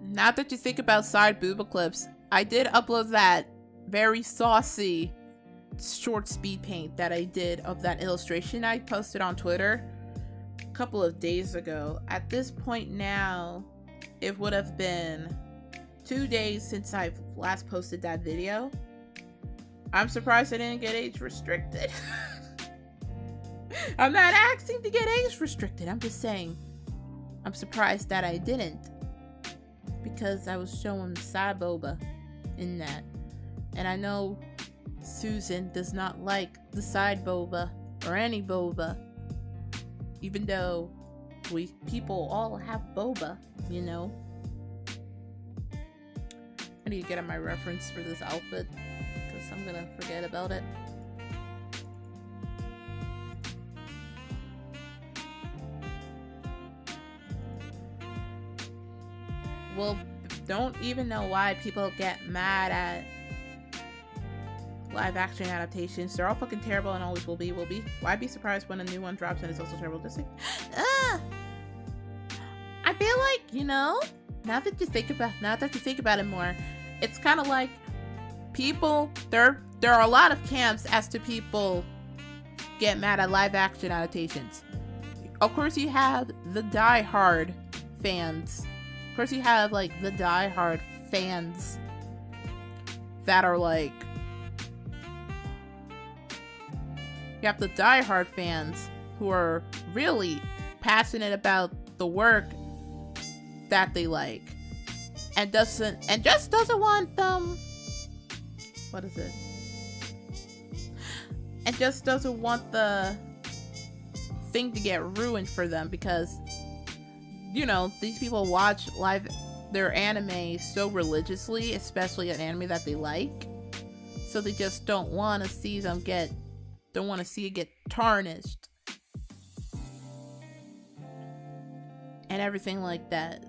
now that you think about side booba clips, I did upload that very saucy short speed paint that I did of that illustration I posted on Twitter a couple of days ago. At this point now, it would have been 2 days since I've last posted that video. I'm surprised I didn't get age restricted. I'm not asking to get age restricted. I'm just saying I'm surprised that I didn't, because I was showing side boba in that, and I know Susan does not like the side boba or any boba, even though we people all have boba, you know. I need to get on my reference for this outfit because I'm gonna forget about it. Well, don't even know why people get mad at live action adaptations. They're all fucking terrible and always will be. Why be surprised when a new one drops and it's also terrible? Just like, I feel like, you know, now that you think about it more, it's kind of like people, there are a lot of camps as to people get mad at live action adaptations. Of course you have the die-hard fans. Of course you have like the die-hard fans that are like, you have the die-hard fans who are really passionate about the work that they like, and just doesn't want them. What is it? And just doesn't want the thing to get ruined for them, because, you know, these people watch their anime so religiously, especially an anime that they like, so they just don't want to see them get tarnished and everything like that.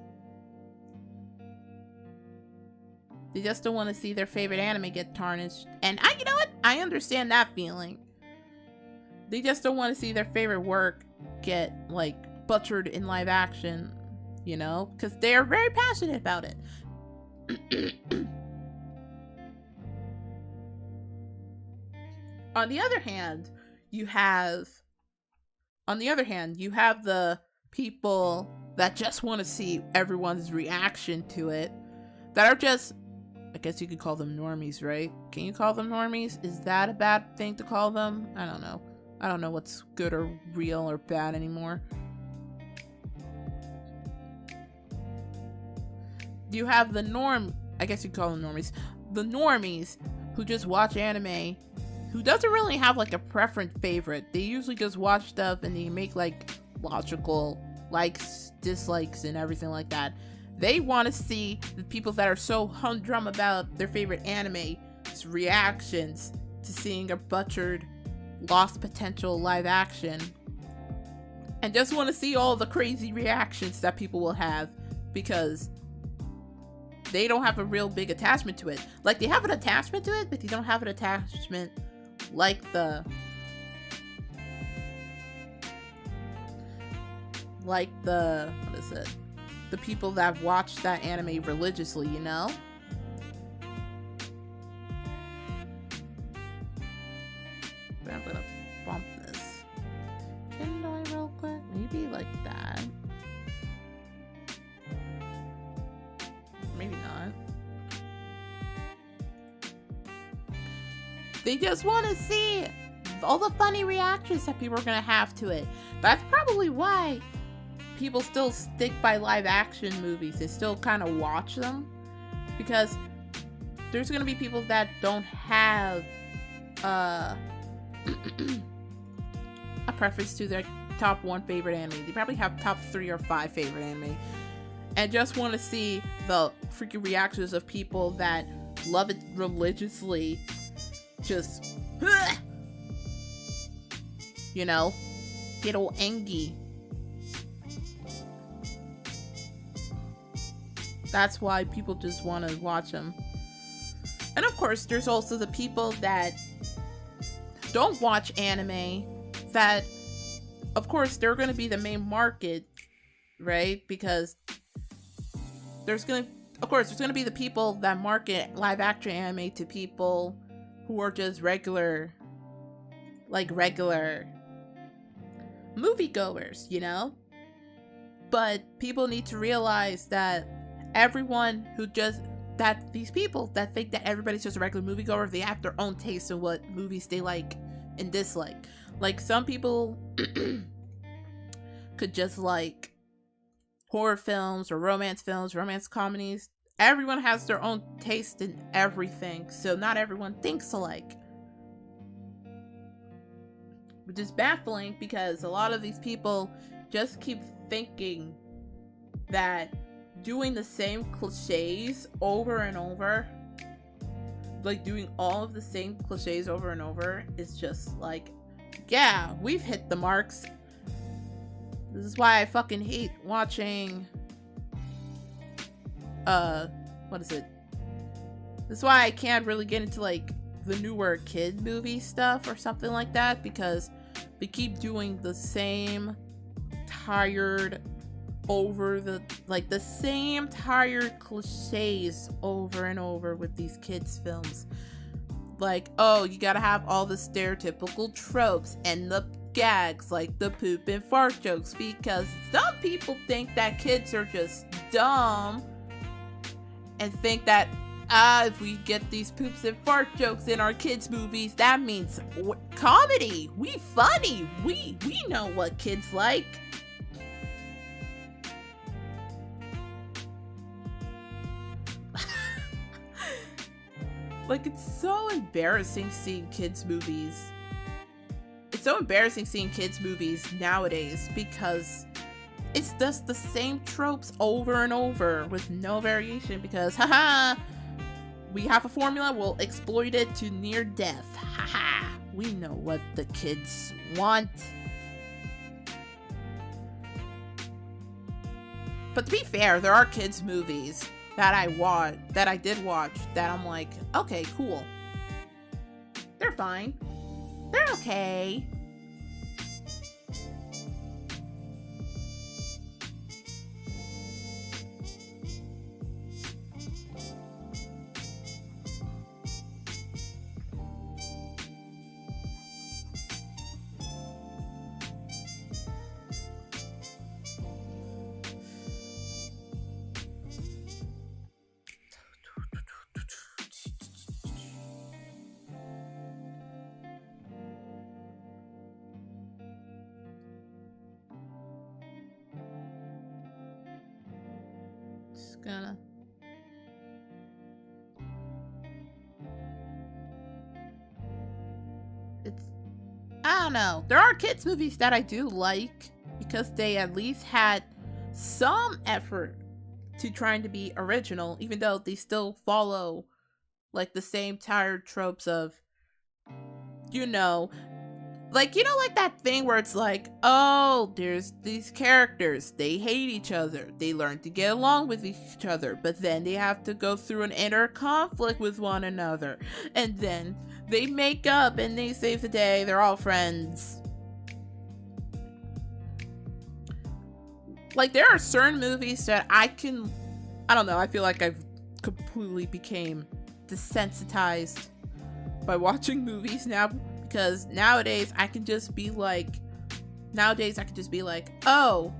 They just don't want to see their favorite anime get tarnished. And you know what? I understand that feeling. They just don't want to see their favorite work get, like, butchered in live action, you know? Because they are very passionate about it. On the other hand, you have the people that just want to see everyone's reaction to it, that are just, I guess you could call them normies, right? Can you call them normies? Is that a bad thing to call them? I don't know. I don't know what's good or real or bad anymore. You have I guess you could call them normies. The normies who just watch anime, who doesn't really have like a preference favorite. They usually just watch stuff and they make like logical likes, dislikes, and everything like that. They want to see the people that are so humdrum about their favorite anime's reactions to seeing a butchered, lost potential live action, and just want to see all the crazy reactions that people will have, because they don't have a real big attachment to it. Like, they have an attachment to it, but they don't have an attachment like the what is it? The people that watch that anime religiously, you know? But I'm gonna bump this. Can I real quick? Maybe like that. Maybe not. They just want to see all the funny reactions that people are gonna have to it. That's probably why people still stick by live action movies. They still kind of watch them, because there's gonna be people that don't have a preference to their top 1 favorite anime. They probably have top 3 or 5 favorite anime, and just want to see the freaking reactions of people that love it religiously. Just, you know, get all angry. That's why people just want to watch them. And of course, there's also the people that don't watch anime that, of course, they're going to be the main market, right? Because there's going to be the people that market live action anime to people who are just regular moviegoers, you know? But people need to realize that these people that think that everybody's just a regular moviegoer, they have their own taste in what movies they like and dislike. Like, some people could just like horror films or romance comedies. Everyone has their own taste in everything, so not everyone thinks alike. Which is baffling because a lot of these people just keep thinking that doing the same cliches over and over, like doing all of the same cliches over and over, is just like, yeah, we've hit the marks. This is why I fucking hate watching This is why I can't really get into like the newer kid movie stuff or something like that, because they keep doing the same tired cliches over and over with these kids films. Like, oh, you gotta have all the stereotypical tropes and the gags, like the poop and fart jokes, because some people think that kids are just dumb and think that if we get these poops and fart jokes in our kids' movies, that means comedy. We funny. We know what kids like. Like, it's so embarrassing seeing kids' movies. It's so embarrassing seeing kids' movies nowadays because it's just the same tropes over and over with no variation, because haha, we have a formula, we'll exploit it to near death. Haha, we know what the kids want. But to be fair, there are kids' movies that I did watch, that I'm like, okay, cool. They're fine. They're okay. I don't know. There are kids movies that I do like because they at least had some effort to trying to be original, even though they still follow like the same tired tropes of, like that thing where it's like, oh, there's these characters, they hate each other, they learn to get along with each other, but then they have to go through an inner conflict with one another, and then they make up and they save the day, they're all friends. Like, there are certain movies that I don't know, I feel like I've completely became desensitized by watching movies now, because nowadays I can just be like, oh,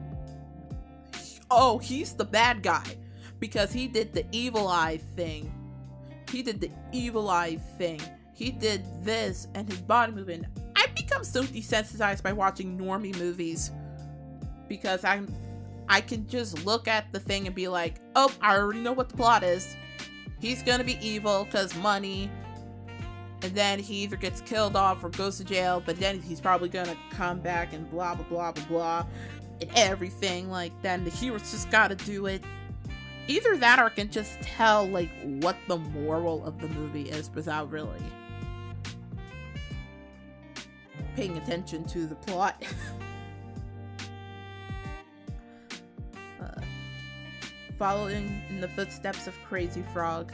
he's the bad guy because he did the evil eye thing. He did this and his body movement. I've become so desensitized by watching normie movies because I can just look at the thing and be like, oh, I already know what the plot is. He's gonna be evil because money, and then he either gets killed off or goes to jail, but then he's probably gonna come back and blah blah blah blah blah and everything like that, and the hero's just gotta do it. Either that, or I can just tell like what the moral of the movie is without really paying attention to the plot. Following in the footsteps of Crazy Frog.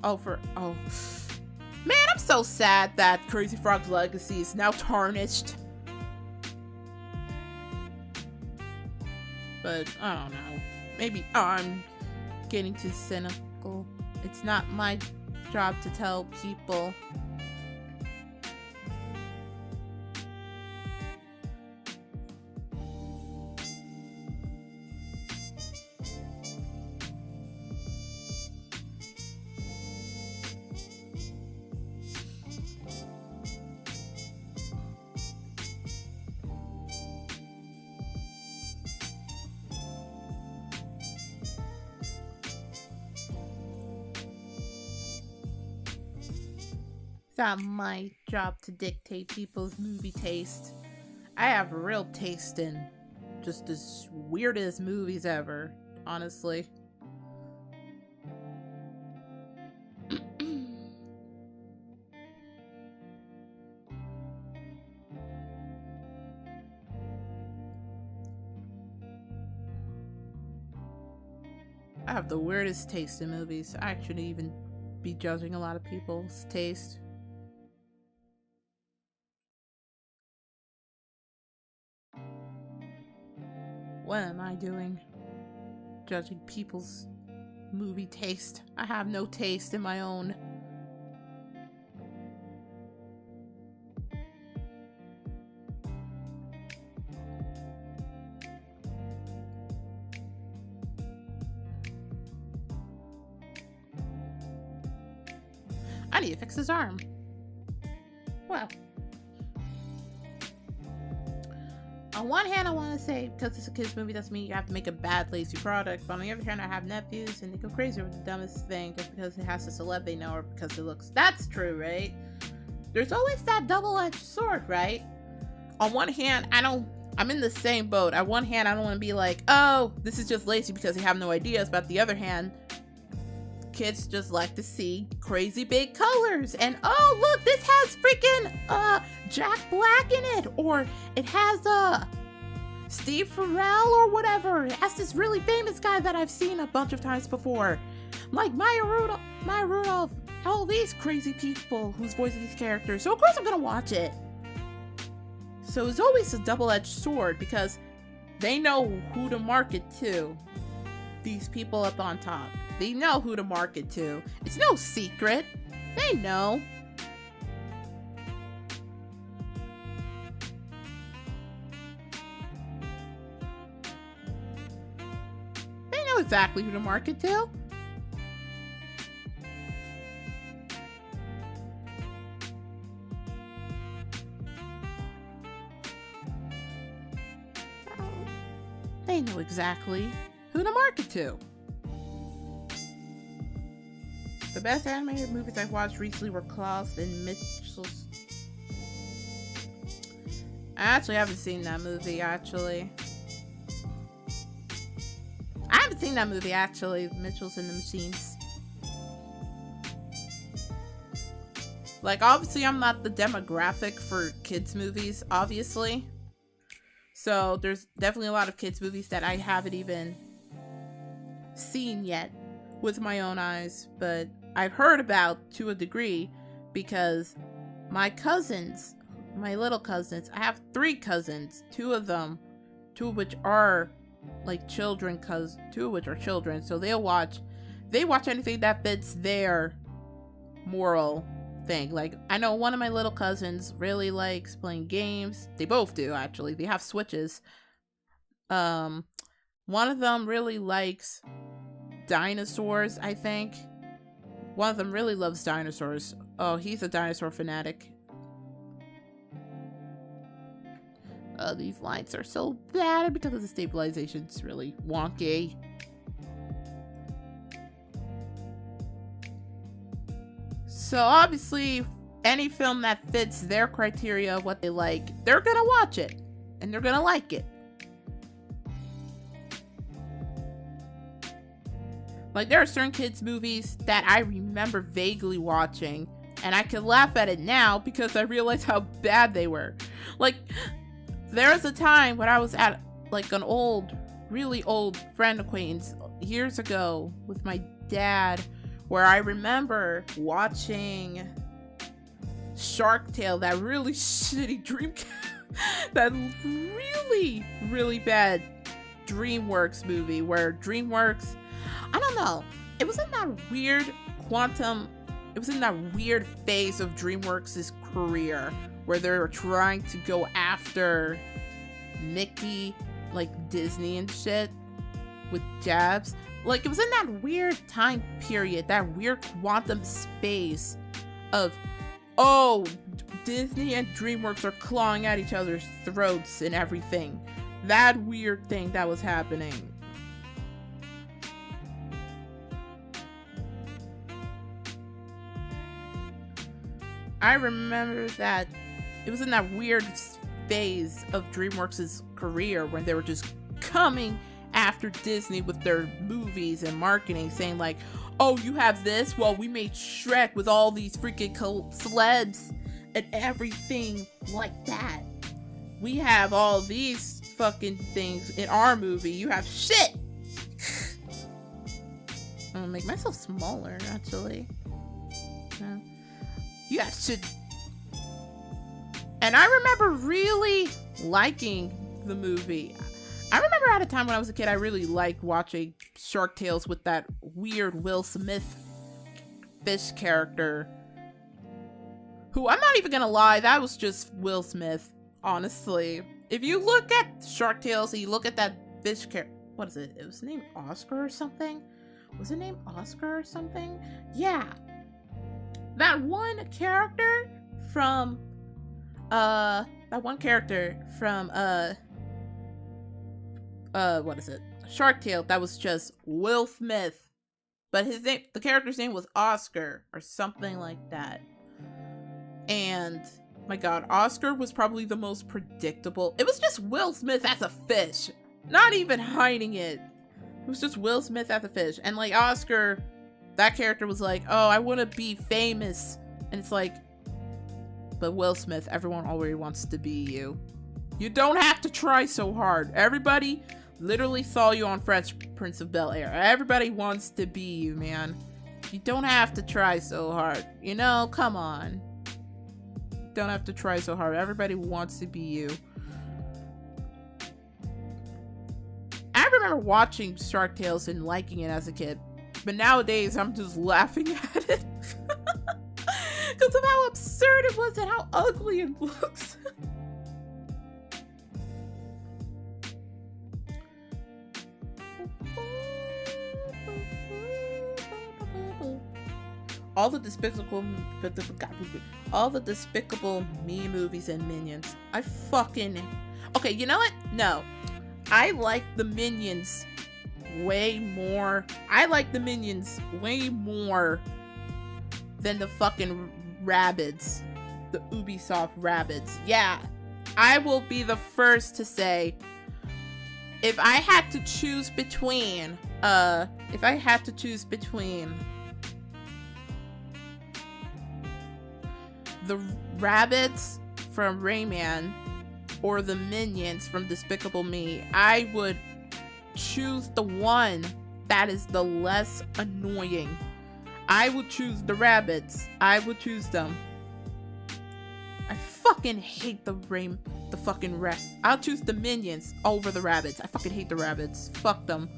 Man, I'm so sad that Crazy Frog's legacy is now tarnished. But, I don't know. Maybe I'm getting too cynical. It's not my job to tell people. It's not my job to dictate people's movie taste. I have a real taste in just the weirdest movies ever, honestly. I have the weirdest taste in movies. I shouldn't even be judging a lot of people's taste. What am I doing? Judging people's movie taste. I have no taste in my own. I need to fix his arm. Well. On one hand, I want to say, because it's a kid's movie, doesn't mean you have to make a bad, lazy product. But on the other hand, I have nephews, and they go crazy over the dumbest thing just because it has a celeb they know or because it looks. That's true, right? There's always that double-edged sword, right? On one hand, I'm in the same boat. On one hand, I don't want to be like, oh, this is just lazy because they have no ideas. But on the other hand, kids just like to see crazy big colors. And, oh, look, this has freaking, Jack Black in it. Or it has, Steve Carell or whatever. It has this really famous guy that I've seen a bunch of times before. Like Maya Rudolph. All these crazy people who's voicing these characters. So, of course, I'm gonna watch it. So, it's always a double-edged sword because they know who to market to. These people up on top. They know who to market to. It's no secret. They know. They know exactly who to market to. They know exactly who to market to. The best animated movies I've watched recently were Klaus and Mitchell's. I actually haven't seen that movie, actually. I haven't seen that movie, actually. Mitchell's and the Machines. Like, obviously, I'm not the demographic for kids' movies, obviously. So, there's definitely a lot of kids' movies that I haven't even seen yet with my own eyes, but I've heard about to a degree because my cousins, my little cousins, I have 3 cousins, 2 of which are like children, two of which are children, so they watch anything that fits their moral thing. Like, I know one of my little cousins really likes playing games. They both do, actually. They have Switches. One of them really likes dinosaurs, I think. One of them really loves dinosaurs. Oh, he's a dinosaur fanatic. Oh, these lines are so bad because of the stabilization. It's really wonky. So obviously, any film that fits their criteria of what they like, they're gonna watch it. And they're gonna like it. Like, there are certain kids' movies that I remember vaguely watching, and I can laugh at it now because I realize how bad they were. Like, there was a time when I was at, like, an really old friend acquaintance years ago with my dad, where I remember watching Shark Tale, that really shitty that really, really bad DreamWorks movie where DreamWorks, I don't know, it was in that weird phase of DreamWorks' career where they were trying to go after Mickey, like Disney and shit, with jabs. Like, it was in that weird time period, that weird quantum space of, oh, Disney and DreamWorks are clawing at each other's throats and everything. That weird thing that was happening. I remember that it was in that weird phase of DreamWorks' career when they were just coming after Disney with their movies and marketing, saying like, oh, you have this? Well, we made Shrek with all these freaking celebs and everything like that. We have all these fucking things in our movie. You have shit! I'm gonna make myself smaller, actually. You have shit. And I remember really liking the movie. I remember at a time when I was a kid, I really liked watching Shark Tales with that weird Will Smith fish character. Who, I'm not even gonna lie, that was just Will Smith, honestly. If you look at Shark Tales and you look at that fish character, what is it? It was named Oscar or something? Was it named Oscar or something? Yeah. That one character from, what is it? Shark Tale, that was just Will Smith. But his name, the character's name was Oscar or something like that. And my god, Oscar was probably the most predictable. It was just Will Smith as a fish. Not even hiding it. It was just Will Smith as a fish. And like Oscar, that character was like, oh, I want to be famous. And it's like, but Will Smith, everyone already wants to be you. You don't have to try so hard. Everybody literally saw you on Fresh Prince of Bel-Air. Everybody wants to be you, man. You don't have to try so hard. You know, come on. Don't have to try so hard. Everybody wants to be you. I remember watching Shark Tales and liking it as a kid. But nowadays, I'm just laughing at it. Because of how absurd it was and how ugly it looks. All the Despicable Me movies and Minions. I fucking... Okay, you know what? No. I like the Minions way more. I like the Minions way more than the fucking Rabbids. The Ubisoft Rabbids. Yeah. I will be the first to say, if I had to choose between, the Rabbids from Rayman or the Minions from Despicable Me, I would choose the one that is the less annoying. I would choose the Rabbids. I would choose them. I fucking hate I'll choose the Minions over the Rabbids. I fucking hate the Rabbids. Fuck them.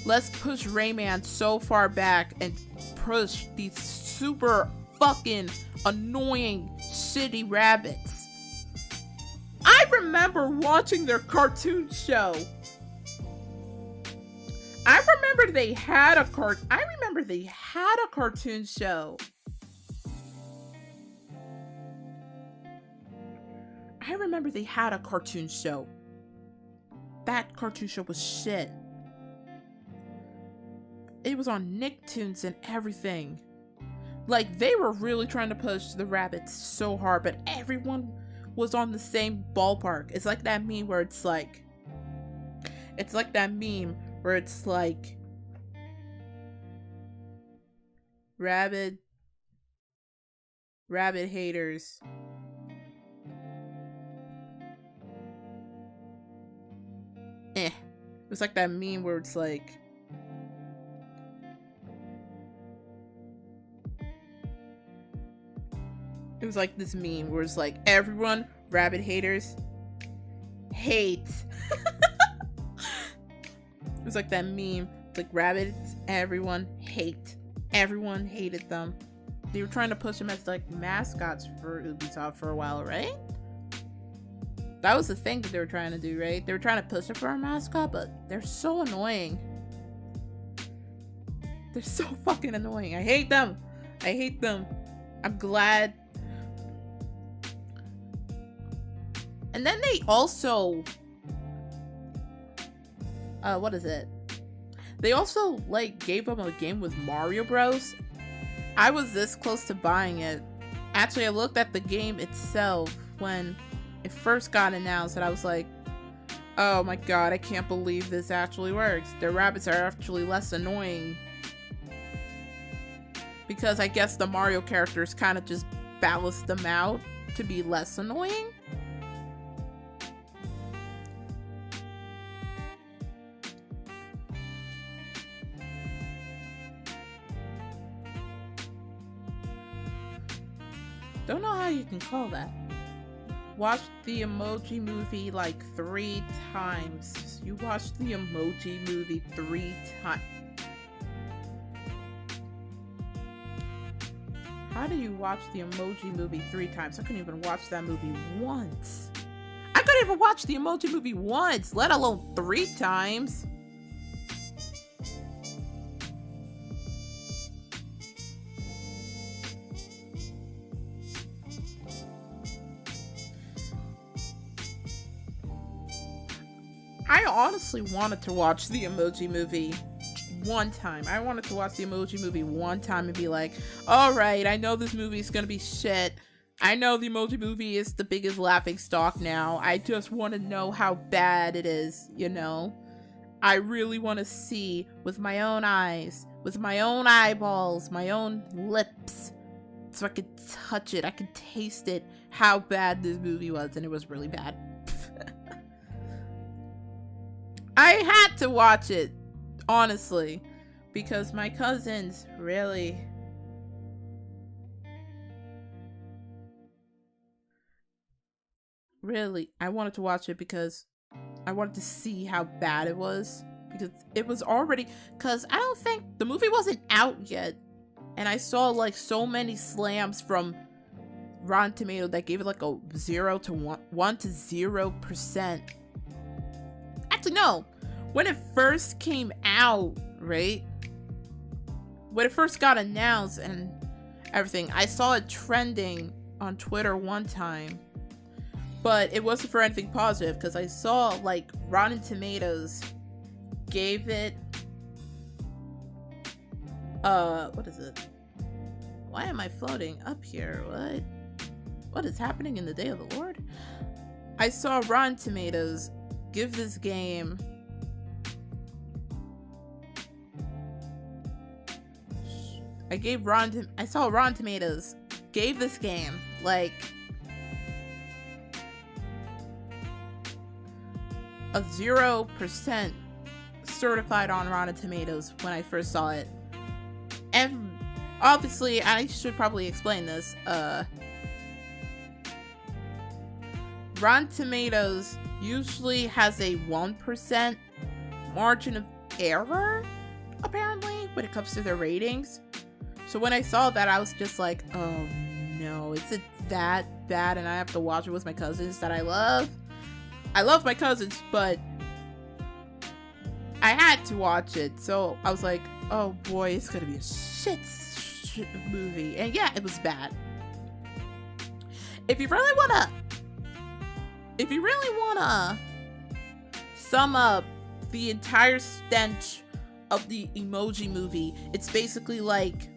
Let's push Rayman so far back and push these super fucking annoying shitty rabbits. I remember watching their cartoon show. I remember they had a cartoon show. I remember they had a cartoon show. That cartoon show was shit. It was on Nicktoons and everything. Like, they were really trying to push the rabbits so hard, but everyone was on the same ballpark. It's like that meme where it's like rabbit haters. It was like that meme where it's like was like this meme where it's like, everyone, rabbit haters, hate. It was like that meme, like rabbits, everyone hate. Everyone hated them. They were trying to push them as like mascots for Ubisoft for a while, right? That was the thing that they were trying to do, right? They were trying to push it for a mascot, but they're so annoying. They're so fucking annoying. I hate them. I hate them. I'm glad. And then they also... what is it? They also, like, gave them a game with Mario Bros. I was this close to buying it. Actually, I looked at the game itself when it first got announced, and I was like, oh my god, I can't believe this actually works. The rabbits are actually less annoying. Because I guess the Mario characters kind of just ballast them out to be less annoying. Don't know how you can call that. Watched the Emoji Movie like 3 times. You watched the Emoji Movie 3 times. How do you watch the Emoji Movie 3 times? I couldn't even watch that movie once. I couldn't even watch the Emoji Movie once, let alone 3 times. I honestly wanted to watch the Emoji Movie one time. I wanted to watch the Emoji Movie one time and be like, alright, I know this movie is gonna be shit. I know the Emoji Movie is the biggest laughing stock now. I just want to know how bad it is, you know? I really want to see with my own eyes, with my own eyeballs, my own lips, so I could touch it, I could taste it, how bad this movie was, and it was really bad. I had to watch it, honestly, because my cousins really I wanted to watch it because I wanted to see how bad it was, because it was already, because I don't think the movie wasn't out yet, and I saw like so many slams from Rotten Tomatoes that gave it like a 0 to 1 to 0%. Actually, no. When it first came out, right? When it first got announced and everything, I saw it trending on Twitter one time. But it wasn't for anything positive, because I saw, like, Rotten Tomatoes gave it... what is it? Why am I floating up here? What is happening in the day of the Lord? I saw Rotten Tomatoes give this game... I saw Rotten Tomatoes gave this game, like, a 0% certified on Rotten Tomatoes when I first saw it. And obviously, I should probably explain this. Rotten Tomatoes usually has a 1% margin of error, apparently, when it comes to their ratings. So when I saw that, I was just like, oh no, is it that bad and I have to watch it with my cousins that I love? I love my cousins, but I had to watch it. So I was like, oh boy, it's gonna be a shit movie. And yeah, it was bad. If you really wanna sum up the entire stench of the Emoji Movie, it's basically like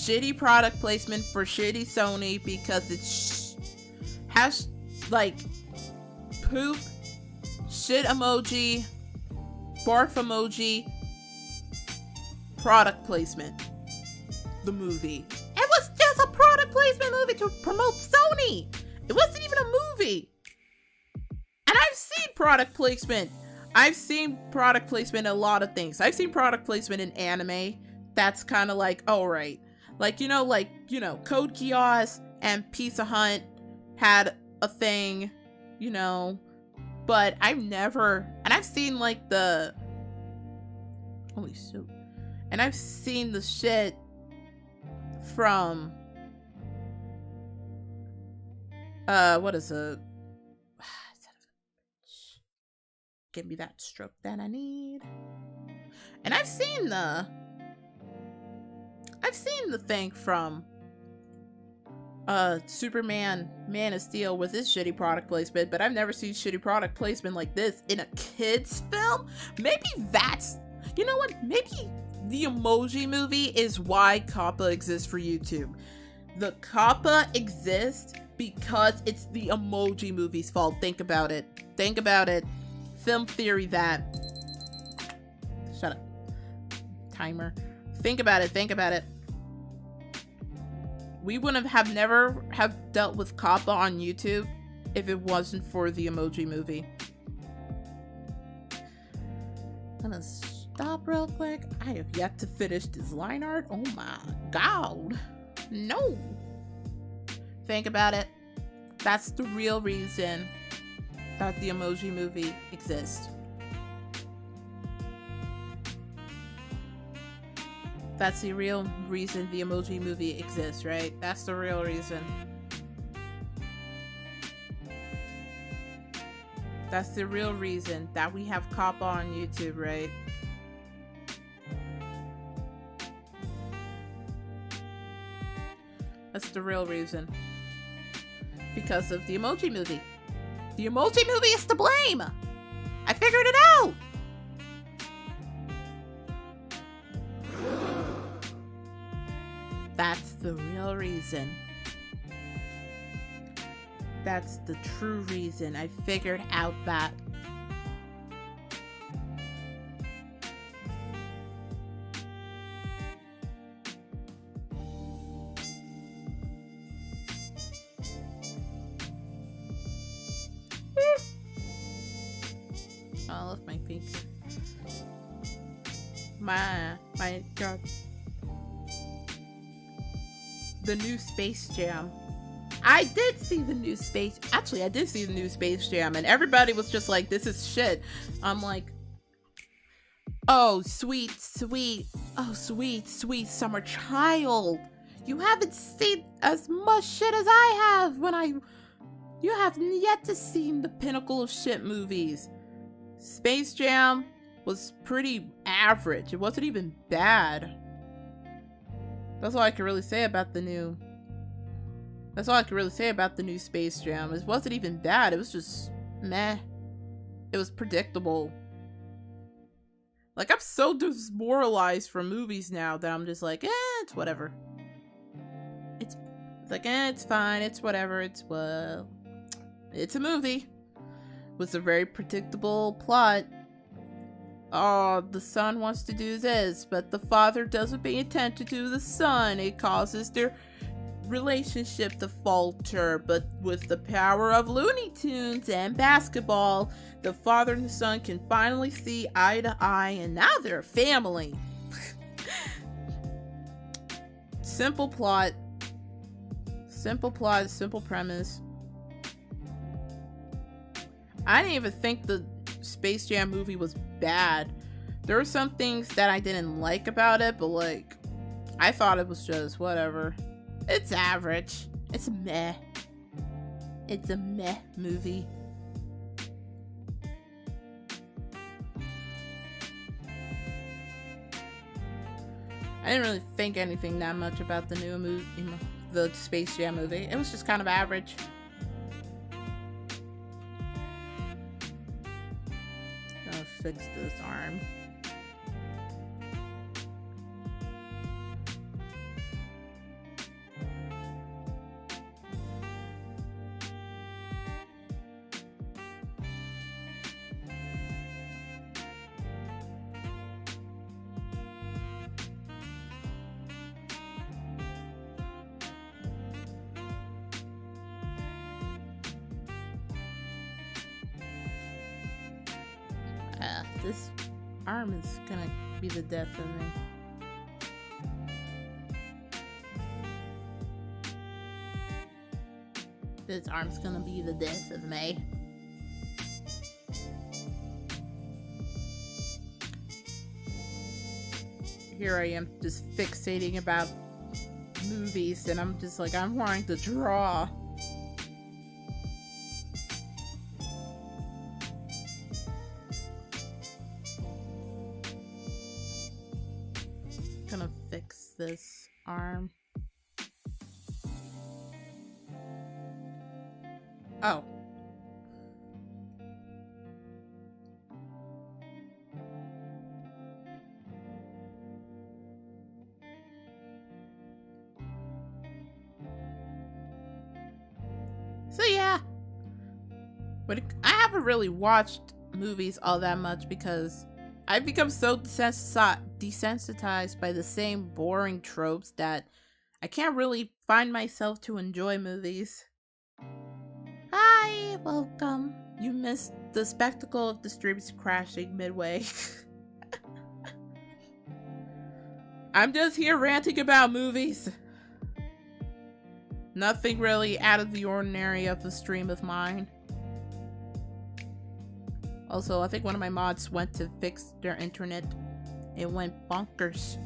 shitty product placement for shitty Sony, because it's has like poop, shit emoji, barf emoji, product placement. The movie. It was just a product placement movie to promote Sony. It wasn't even a movie. And I've seen product placement. I've seen product placement in a lot of things. I've seen product placement in anime. That's kind of like, alright, Like, Code Geass and Pizza Hut had a thing, but I've never, and I've seen like holy shit, and I've seen the shit from, what is it? Give me that stroke that I need. And I've seen the thing from Superman Man of Steel with his shitty product placement, but I've never seen shitty product placement like this in a kid's film. Maybe that's, you know what? Maybe the Emoji Movie is why Kappa exists for YouTube. The Kappa exists because it's the Emoji Movie's fault. Think about it. Think about it. Film theory that. Shut up. Timer. Think about it. Think about it. We wouldn't have never have dealt with Kappa on YouTube if it wasn't for the Emoji Movie. I'm gonna stop real quick. I have yet to finish this line art. Oh my god. No. Think about it. That's the real reason that the Emoji Movie exists. That's the real reason the Emoji Movie exists, right? That's the real reason. That's the real reason that we have Kappa on YouTube, right? That's the real reason. Because of the Emoji Movie. The Emoji Movie is to blame! I figured it out! That's the real reason. That's the true reason. I figured out that. I love my feet. My god. The new Space Jam. I did see the new Space... Actually, I did see the new Space Jam, and everybody was just like, this is shit. I'm like, oh, sweet, sweet, oh, sweet, sweet summer child. You haven't seen as much shit as I have You haven't yet to see the pinnacle of shit movies. Space Jam was pretty average. It wasn't even bad. That's all I can really say about the new... That's all I can really say about the new Space Jam. It wasn't even bad. It was just meh. It was predictable. Like, I'm so demoralized from movies now that I'm just like, it's whatever. It's like, it's fine. It's whatever. It's a movie with a very predictable plot. Oh, the son wants to do this, but the father doesn't pay attention to the son. It causes their relationship to falter, but with the power of Looney Tunes and basketball, the father and the son can finally see eye to eye, and now they're a family. Simple plot, simple premise. I didn't even think the Space Jam movie was bad. There were some things that I didn't like about it, but like, I thought it was just whatever. It's average. It's meh. It's a meh movie. I didn't really think anything that much about the new movie, the Space Jam movie. It was just kind of average. I'll fix this arm. This arm is gonna be the death of me. This arm's gonna be the death of me. Here I am just fixating about movies, and I'm just like, I'm wanting to draw. Gonna fix this arm. Oh. So yeah, but I haven't really watched movies all that much because I've become so desensitized by the same boring tropes that I can't really find myself to enjoy movies. Hi, welcome. You missed the spectacle of the streams crashing midway. I'm just here ranting about movies. Nothing really out of the ordinary of the stream of mine. Also, I think one of my mods went to fix their internet. It went bonkers.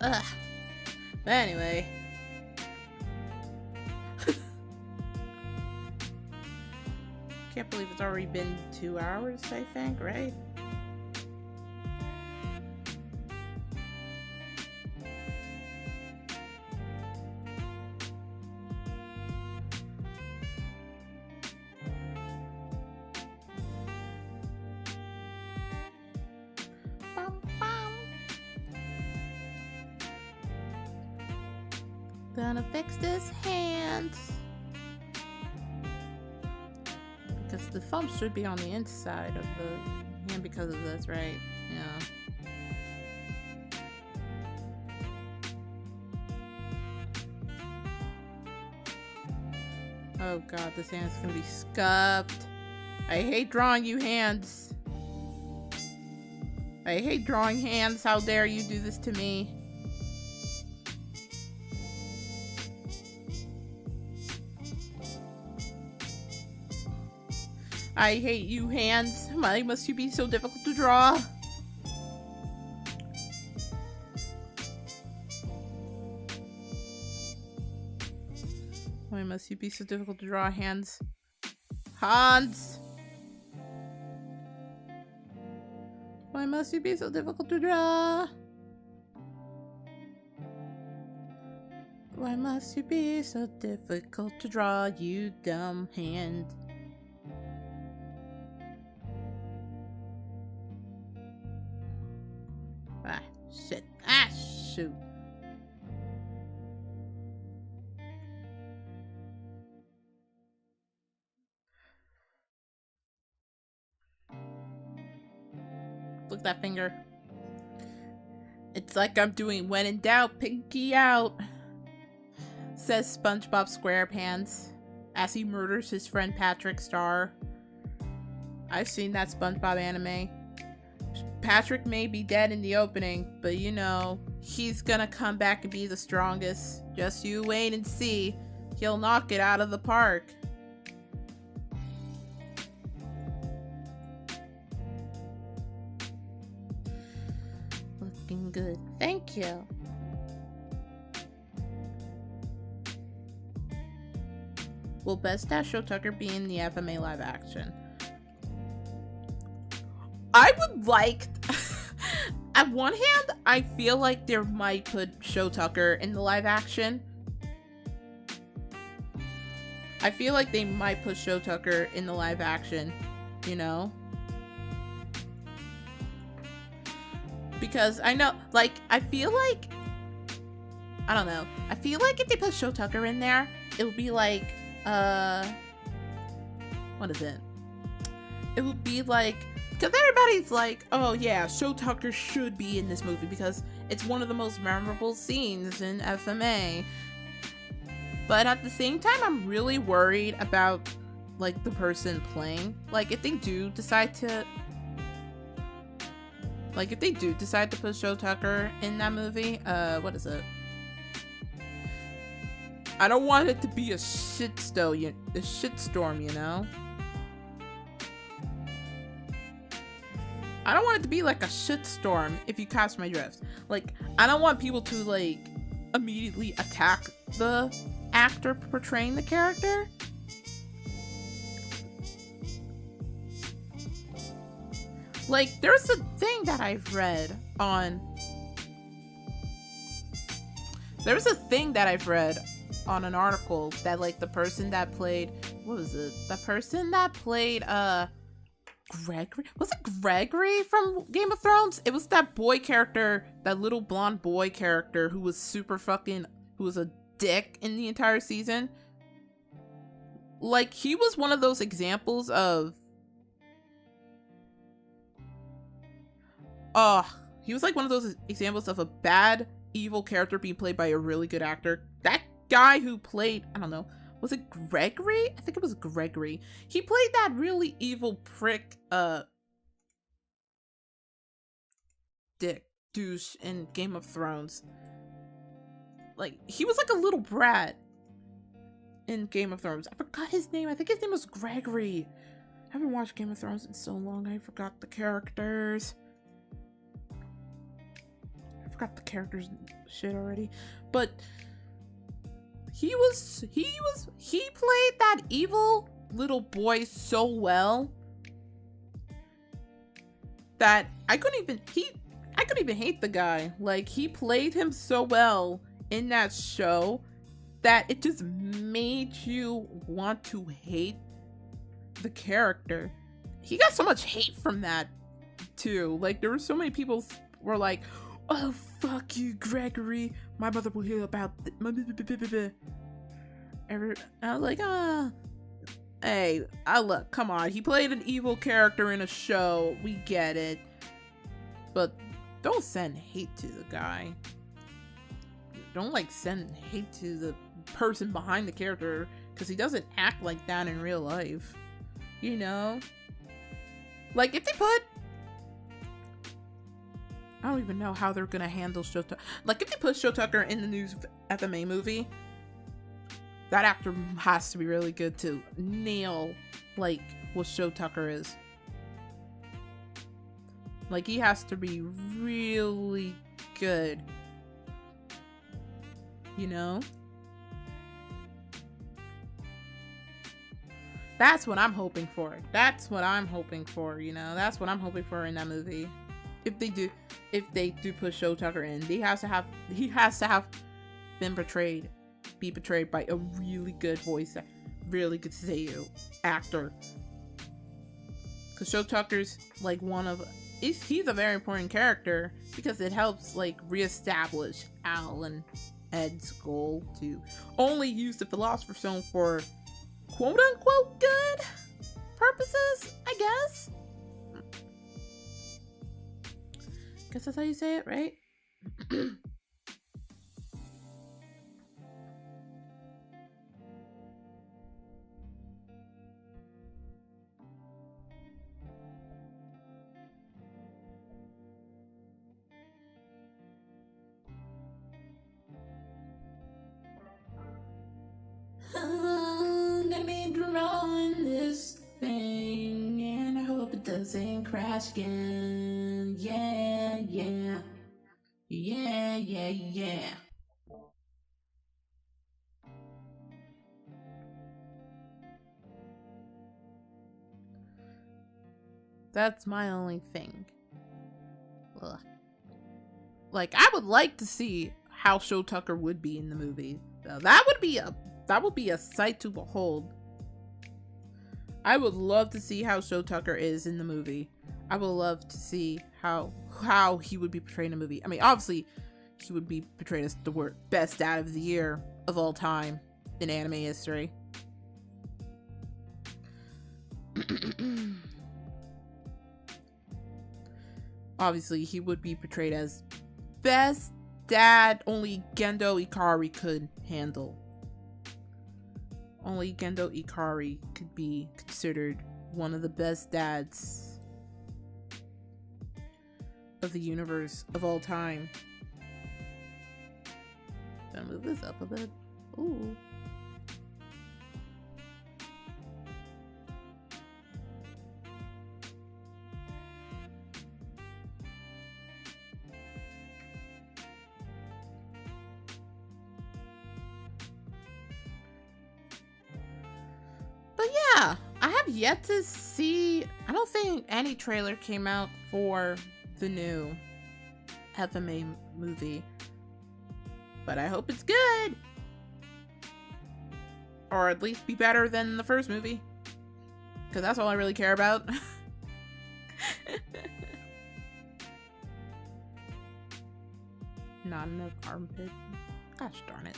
Ugh. But anyway. Can't believe it's already been 2 hours, I think, right? Gonna fix this hand. Because the thumb should be on the inside of the hand because of this, right? Yeah. Oh god, this hand's gonna be scuffed. I hate drawing you hands. I hate drawing hands. How dare you do this to me? I hate you hands. Why must you be so difficult to draw? Why must you be so difficult to draw, hands? Hans! Why must you be so difficult to draw? Why must you be so difficult to draw, you dumb hand? Ah, shit. Ah, shoot. Look at that finger. It's like I'm doing when in doubt, pinky out. Says SpongeBob SquarePants as he murders his friend Patrick Star. I've seen that SpongeBob anime. Patrick may be dead in the opening, but you know, he's gonna come back and be the strongest. Just you wait and see. He'll knock it out of the park. Looking good. Thank you. Will Best Show Tucker be in the FMA live action? I would like... At one hand, I feel like they might put Show Tucker in the live action. I feel like they might put Show Tucker in the live action, you know? Because I know, like, I feel like... I don't know. I feel like if they put Show Tucker in there, it'll be like what is it? It would be like, because everybody's like, oh yeah, Sho Tucker should be in this movie because it's one of the most memorable scenes in FMA. But at the same time, I'm really worried about like the person playing. Like if they do decide to put Sho Tucker in that movie, what is it? I don't want it to be a shitstorm, you know? I don't want it to be like a shitstorm, if you catch my drift. Like, I don't want people to like immediately attack the actor portraying the character. Like, there's a thing that I've read on an article that like the person that played, what was it? The person that played Gregory? Was it Gregory from Game of Thrones? It was that boy character, that little blonde boy character who was who was a dick in the entire season. Like, he was one of those examples of he was like one of those examples of a bad, evil character being played by a really good actor. That guy who played, I don't know, was it Gregory? I think it was Gregory. He played that really evil prick, dick, douche in Game of Thrones. Like, he was like a little brat in Game of Thrones. I forgot his name. I think his name was Gregory. I haven't watched Game of Thrones in so long. I forgot the characters. I forgot the characters shit already. But he played that evil little boy so well that I couldn't even hate the guy. Like, he played him so well in that show that it just made you want to hate the character. He got so much hate from that too. Like, there were so many people were like, oh, fuck you, Gregory. My mother will hear about I was like, hey, look, come on. He played an evil character in a show. We get it. But don't send hate to the guy. Don't, like, send hate to the person behind the character, because he doesn't act like that in real life. You know? Like, if they put... I don't even know how they're gonna handle Sho Tucker. Like, if they put Sho Tucker in the new FMA movie, that actor has to be really good to nail, like, what Sho Tucker is. Like, he has to be really good. You know? That's what I'm hoping for. That's what I'm hoping for, you know? That's what I'm hoping for in that movie. If they do put Sho Tucker in, he has to have been portrayed by a really good voice, really good seiyuu actor. Because Sho Tucker's like he's a very important character because it helps like reestablish Al and Ed's goal to only use the Philosopher's Stone for quote unquote good purposes, I guess. Guess that's how you say it, right? Let me draw in this thing, and I hope it doesn't crash again. Yeah, yeah. Yeah, yeah, yeah. That's my only thing. Ugh. Like, I would like to see how Sho Tucker would be in the movie. That would be a sight to behold. I would love to see how Sho Tucker is in the movie. I would love to see how he would be portrayed in the movie. I mean, obviously, he would be portrayed as the best dad of the year of all time in anime history. Obviously, he would be portrayed as best dad only Gendo Ikari could handle. Only Gendo Ikari could be considered one of the best dads of the universe of all time. Gonna move this up a bit. Ooh. But yeah, I have yet to see, I don't think any trailer came out for the new FMA movie. But I hope it's good. Or at least be better than the first movie. Because that's all I really care about. Not enough armpit. Gosh darn it.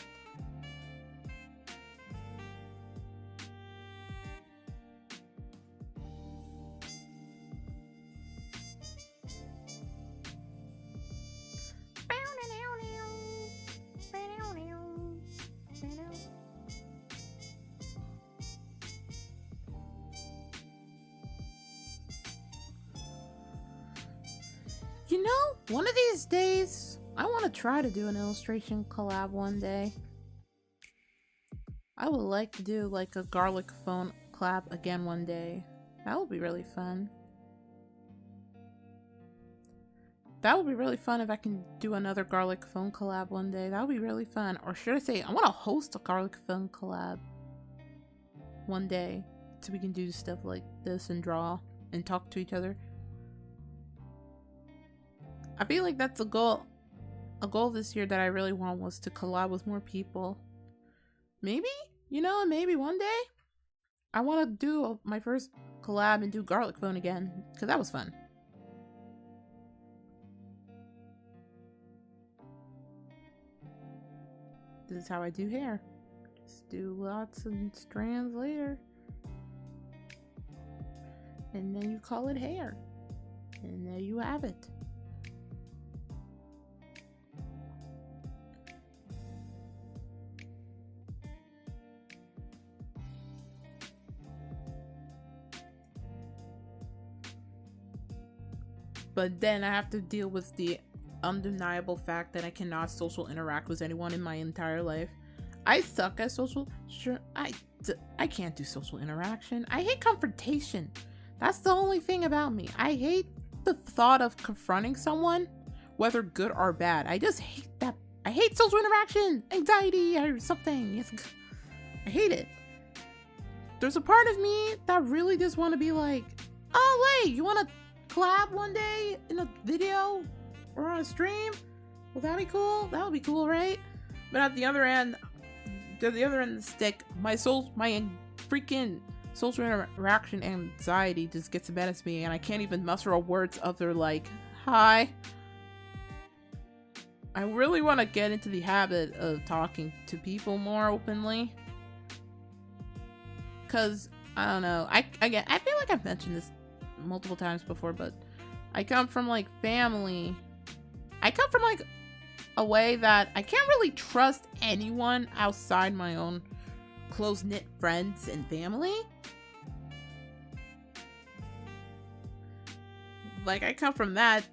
You know, one of these days, I want to try to do an illustration collab one day. I would like to do like a garlic phone collab again one day. That would be really fun. That would be really fun if I can do another garlic phone collab one day. That would be really fun. Or should I say, I want to host a garlic phone collab one day. So we can do stuff like this and draw and talk to each other. I feel like that's a goal this year that I really want, was to collab with more people. Maybe, you know, maybe one day I want to do my first collab and do garlic phone again, because that was fun. This is how I do hair. Just do lots of strands later. And then you call it hair. And there you have it. But then I have to deal with the undeniable fact that I cannot social interact with anyone in my entire life. I suck at social. Sure, I can't do social interaction. I hate confrontation. That's the only thing about me. I hate the thought of confronting someone, whether good or bad. I just hate that. I hate social interaction, anxiety, or something. I hate it. There's a part of me that really just want to be like, oh wait, you want to collab one day in a video or on a stream? Well, that'd be cool. That would be cool, right? But at the other end of the stick, my freaking social interaction anxiety just gets the better of me, and I can't even muster a words other like hi. I really want to get into the habit of talking to people more openly, cause I don't know. I feel like I've mentioned this multiple times before, but I come from like family. I come from like a way that I can't really trust anyone outside my own close-knit friends and family. Like, I come from that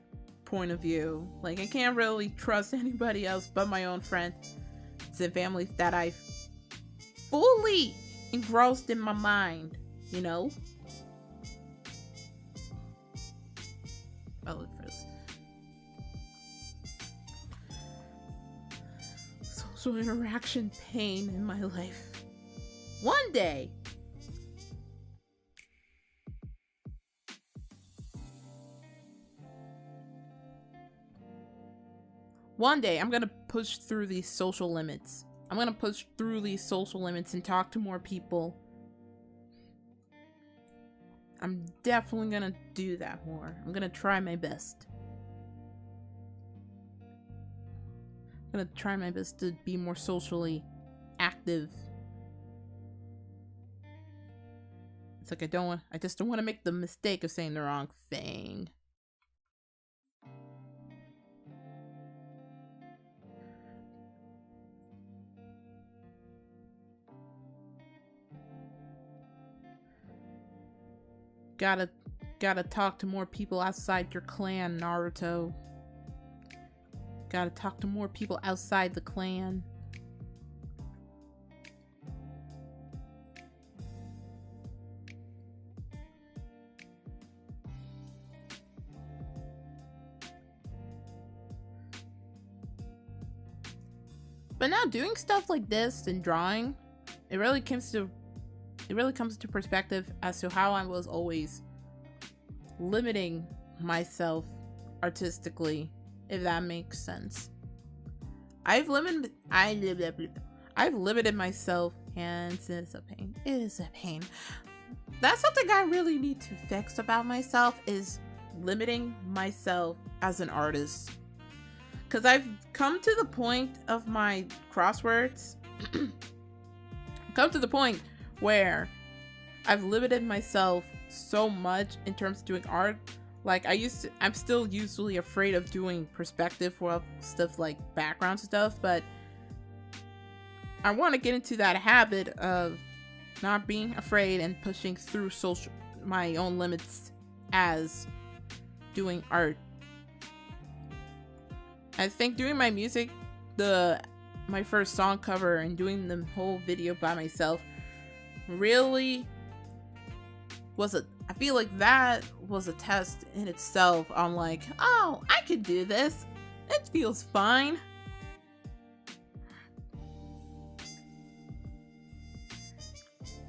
point of view. Like, I can't really trust anybody else but my own friends and families that I've fully engrossed in my mind, you know? I'll look for this. Social interaction pain in my life. One day, I'm gonna push through these social limits. I'm gonna push through these social limits and talk to more people. I'm definitely gonna do that more. I'm gonna try my best. I'm gonna try my best to be more socially active. It's like I just don't want to make the mistake of saying the wrong thing. Gotta talk to more people outside your clan, Naruto. Gotta talk to more people outside the clan. But now doing stuff like this and drawing, it really comes to perspective as to how I was always limiting myself artistically, if that makes sense. I've limited myself, and it is a pain. It is a pain. That's something I really need to fix about myself, is limiting myself as an artist. Because I've come to the point of my crosswords, come to the point where I've limited myself so much in terms of doing art. Like I'm still usually afraid of doing perspective for stuff like background stuff, but I want to get into that habit of not being afraid and pushing through my own limits as doing art. I think doing my music, my first song cover and doing the whole video by myself really I feel like that was a test in itself on like, oh, I could do this. It feels fine.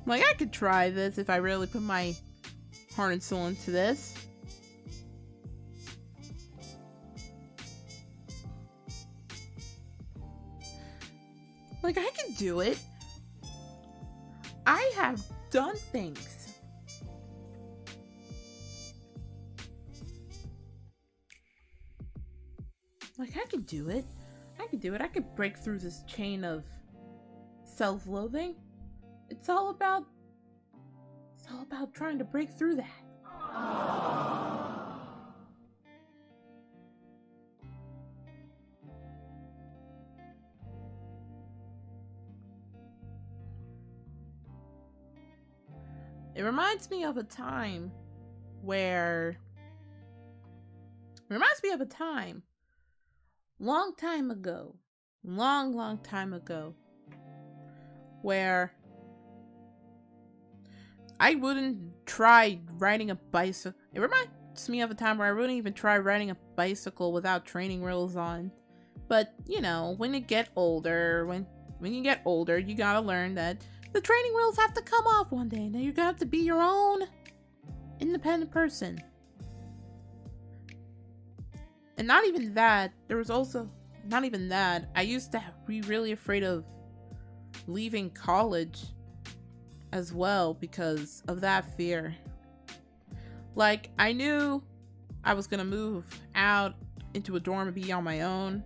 Like, I could try this if I really put my heart and soul into this. Like, I can do it. I have done things. Like, I could do it. I could do it. I could break through this chain of self-loathing. It's all about trying to break through that. It reminds me of a time long time ago, where I wouldn't try riding a bicycle. It reminds me of a time where I wouldn't even try riding a bicycle without training wheels on. But, you know, when you get older, you gotta learn that the training wheels have to come off one day. Now you're gonna have to be your own independent person. And not even that, I used to be really afraid of leaving college as well because of that fear. Like, I knew I was gonna move out into a dorm and be on my own,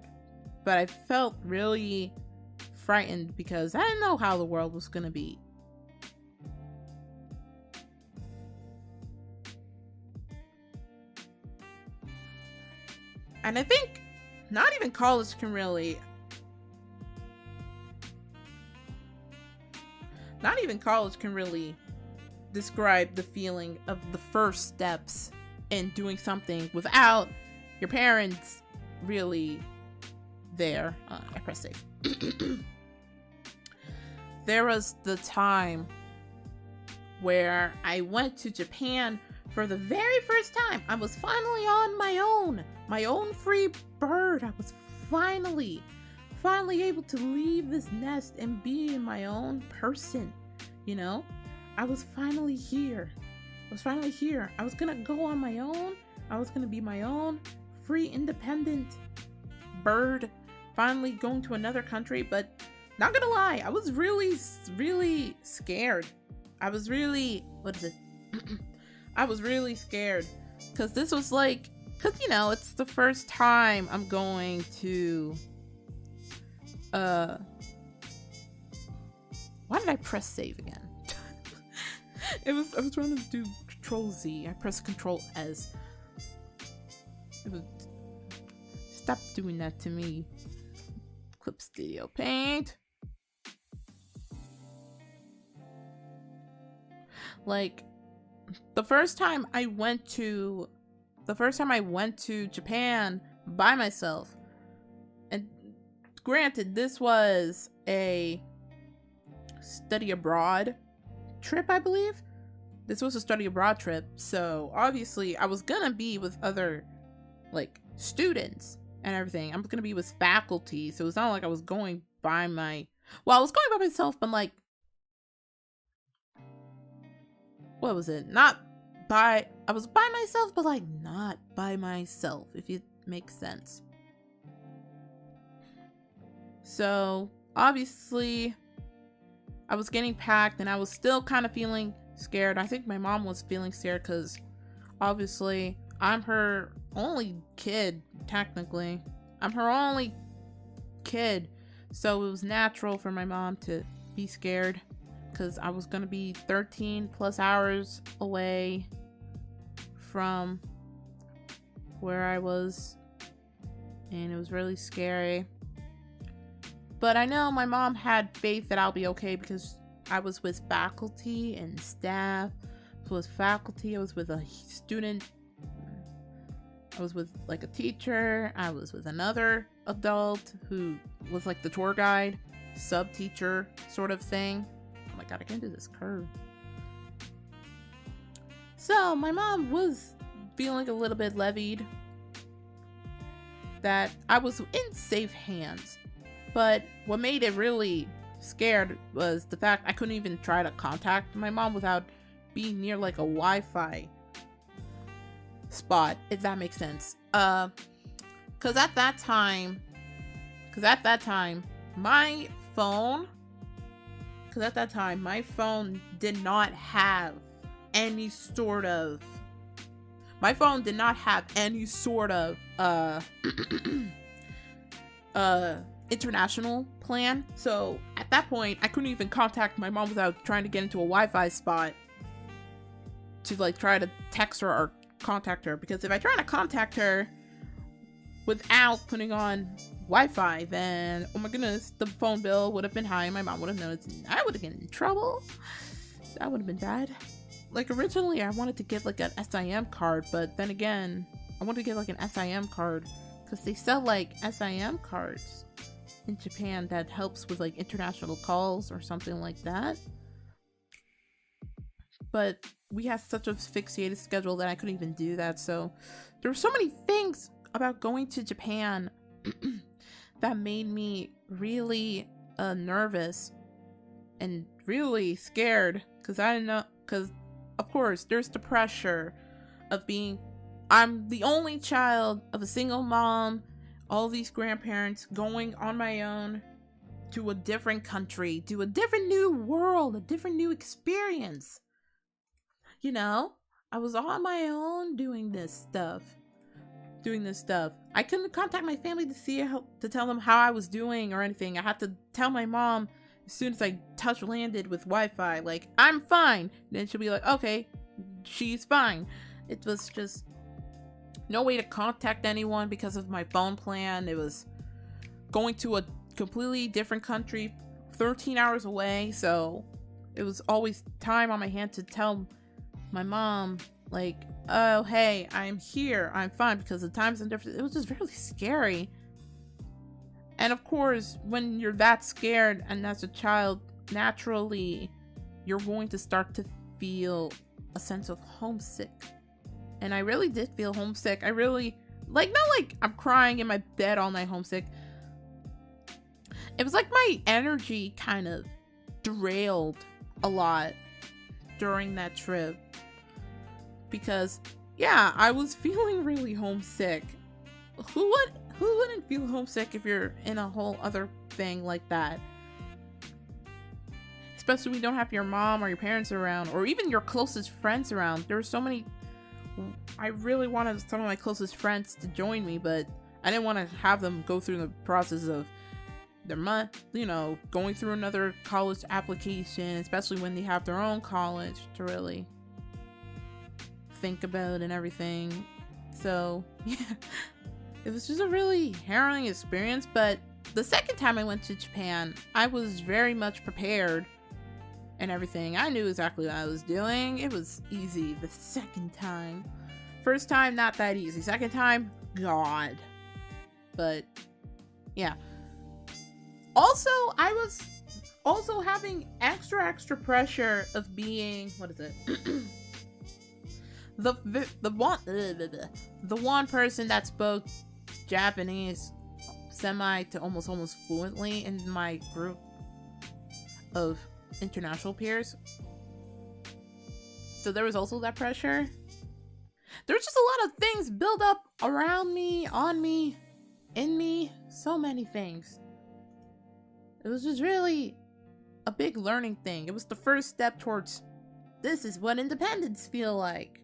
but I felt really frightened because I didn't know how the world was gonna be. And I think not even college can really describe the feeling of the first steps in doing something without your parents really there. I press save. There was the time where I went to Japan for the very first time. I was finally on my own free bird. I was finally able to leave this nest and be my own person, you know? I was finally here. I was gonna go on my own. I was gonna be my own free, independent bird, finally going to another country. But not gonna lie, I was really, really scared. I was really scared because this was like, you know, it's the first time I'm going to why did I press save again? I was trying to do Control Z. I pressed Control S. Stop doing that to me. Clip Studio Paint. Like, the first time I went to Japan by myself, and granted, this was a study abroad trip, I believe. This was a study abroad trip, so obviously I was gonna be with other, like, students and everything. I'm gonna be with faculty, so it's not like I was going by I was going by myself, but like, what was it? I was by myself, but like, not by myself, if it makes sense. So, obviously, I was getting packed, and I was still kind of feeling scared. I think my mom was feeling scared, because, obviously, I'm her only kid, technically. I'm her only kid, so it was natural for my mom to be scared, because I was going to be 13 plus hours away from where I was, and it was really scary. But I know my mom had faith that I'll be okay, because I was with faculty and staff. I was with faculty, I was with a student, I was with like a teacher, I was with another adult who was like the tour guide, sub-teacher sort of thing. Oh my god, I can't do this curve. So my mom was feeling a little bit levied that I was in safe hands. But what made it really scared was the fact I couldn't even try to contact my mom without being near like a Wi-Fi spot, if that makes sense. Cause at that time, my phone did not have any sort of international plan. So at that point, I couldn't even contact my mom without trying to get into a Wi-Fi spot to like try to text her or contact her, because if I try to contact her without putting on Wi-Fi, then oh my goodness, the phone bill would have been high and my mom would have noticed. I would have gotten in trouble. That would have been bad. Like, originally I wanted to get like an SIM card, but then again, I wanted to get like an SIM card because they sell like SIM cards in Japan that helps with like international calls or something like that. But we had such a fixated schedule that I couldn't even do that. So there were so many things about going to Japan that made me really nervous and really scared, because I didn't know, because of course there's the pressure of I'm the only child of a single mom, all these grandparents, going on my own to a different country, to a different new world, a different new experience. You know, I was on my own doing this stuff. I couldn't contact my family to tell them how I was doing or anything. I had to tell my mom as soon as I landed with Wi-Fi, like, I'm fine. Then she'll be like, okay, she's fine. It was just no way to contact anyone because of my phone plan. It was going to a completely different country, 13 hours away, so it was always time on my hand to tell my mom, like, oh, hey, I'm here, I'm fine, because the times and different. It was just really scary. And of course, when you're that scared and as a child, naturally, you're going to start to feel a sense of homesick. And I really did feel homesick. I really, like, not like I'm crying in my bed all night homesick. It was like my energy kind of derailed a lot during that trip. Because, yeah, I was feeling really homesick. Who wouldn't feel homesick if you're in a whole other thing like that? Especially when you don't have your mom or your parents around, or even your closest friends around. There were so many. I really wanted some of my closest friends to join me, but I didn't want to have them go through the process of going through another college application, especially when they have their own college to really think about and everything. So yeah, it was just a really harrowing experience. But the second time I went to Japan, I was very much prepared and everything. I knew exactly what I was doing. It was easy the second time. First time, not that easy. Second time, God. But yeah. Also, I was also having extra pressure of being, what is it? the one person that spoke Japanese semi to almost fluently in my group of international peers. So there was also that pressure. There was just a lot of things built up around me, on me, in me, so many things. It was just really a big learning thing. It was the first step towards, this is what independence feel like,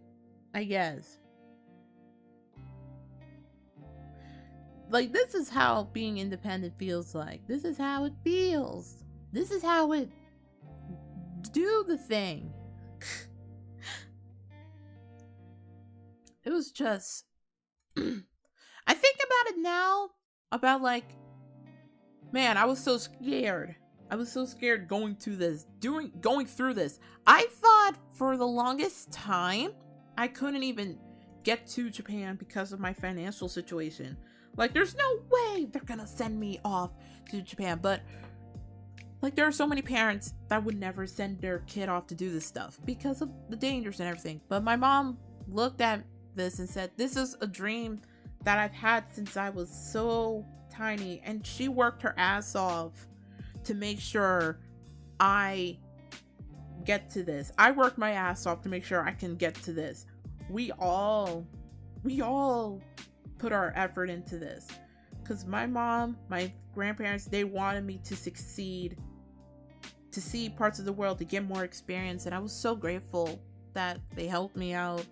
I guess. Like, this is how being independent feels like. This is how it feels. This is how it do the thing. It was just I think about it now, about like, man, I was so scared. I was so scared going through this. I thought for the longest time I couldn't even get to Japan because of my financial situation. Like, there's no way they're gonna send me off to Japan. But like, there are so many parents that would never send their kid off to do this stuff because of the dangers and everything. But my mom looked at this and said, this is a dream that I've had since I was so tiny, and she worked her ass off to make sure I get to this. I worked my ass off to make sure I can get to this. We all put our effort into this, because my mom, my grandparents, they wanted me to succeed, to see parts of the world, to get more experience, and I was so grateful that they helped me out.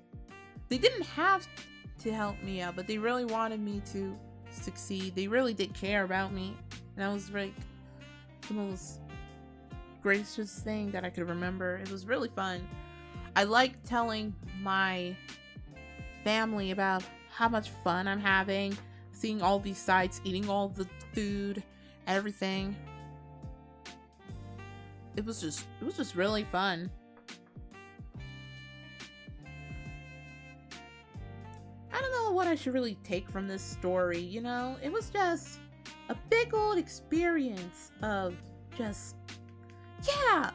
They didn't have to help me out, but they really wanted me to succeed. They really did care about me, and that was like the most gracious thing that I could remember. It was really fun. I like telling my family about how much fun I'm having, seeing all these sights, eating all the food, everything. It was just really fun. I don't know what I should really take from this story, you know? It was just a big old experience of just, yeah,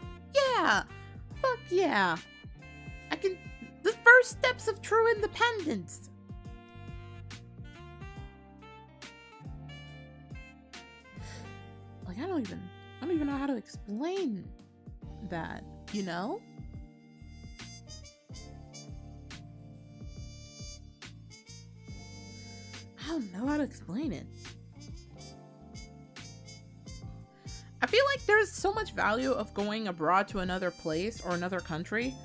fuck yeah. The first steps of true independence. Like, I don't even know how to explain that, you know? I don't know how to explain it. I feel like there's so much value of going abroad to another place or another country.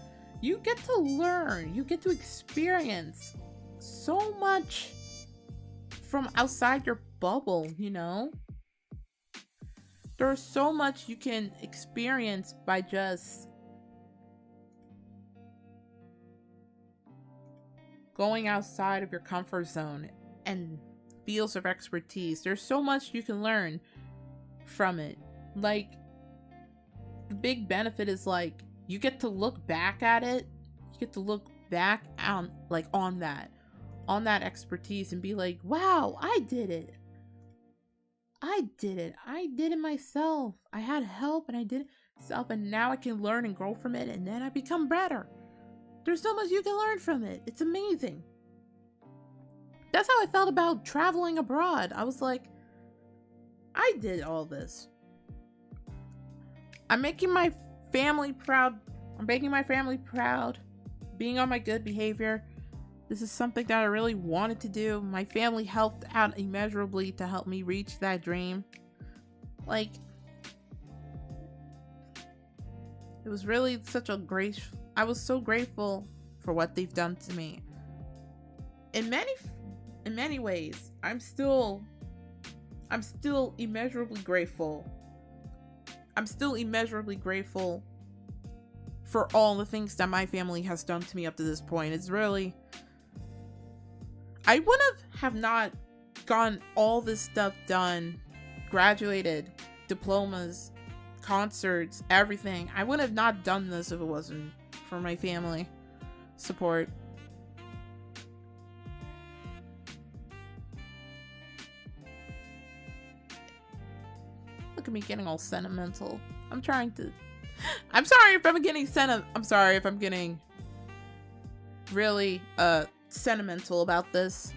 You get to learn, you get to experience so much from outside your bubble, you know? There's so much you can experience by just going outside of your comfort zone and fields of expertise. There's so much you can learn from it. Like, the big benefit is like, you get to look back at it. You get to look back on that expertise and be like, wow, I did it. I did it myself. I had help and I did it myself, and now I can learn and grow from it, and then I become better. There's so much you can learn from it. It's amazing. That's how I felt about traveling abroad. I was like, I did all this. I'm making my family proud. Being on my good behavior. This is something that I really wanted to do. My family helped out immeasurably to help me reach that dream. Like, it was really I was so grateful for what they've done to me. In many ways, I'm still I'm still immeasurably grateful. I'm still immeasurably grateful for all the things that my family has done to me up to this point. It's really... I would have not gotten all this stuff done, graduated, diplomas, concerts, everything. I would have not done this if it wasn't for my family support. Look at me getting all sentimental. I'm sorry if I'm getting I'm sorry if I'm getting really sentimental about this.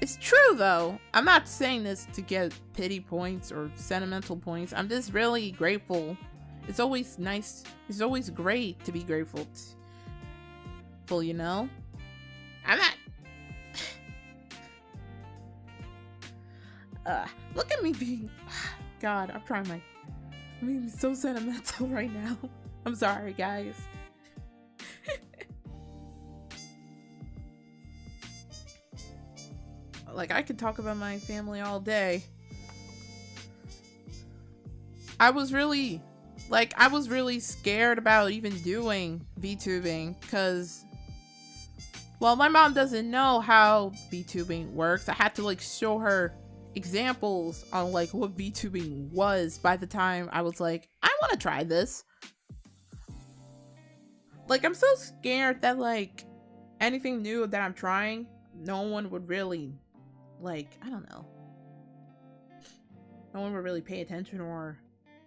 It's true though. I'm not saying this to get pity points or sentimental points. I'm just really grateful. It's always nice. It's always great to be grateful. You know? I'm not... look at me being... God, I'm being so sentimental right now. I'm sorry, guys. Like, I could talk about my family all day. I was really scared about even doing VTubing because, well, my mom doesn't know how VTubing works. I had to like show her examples on like what VTubing was by the time I was like, I want to try this. Like, I'm so scared that like anything new that I'm trying, no one would really like, I don't know. No one would really pay attention or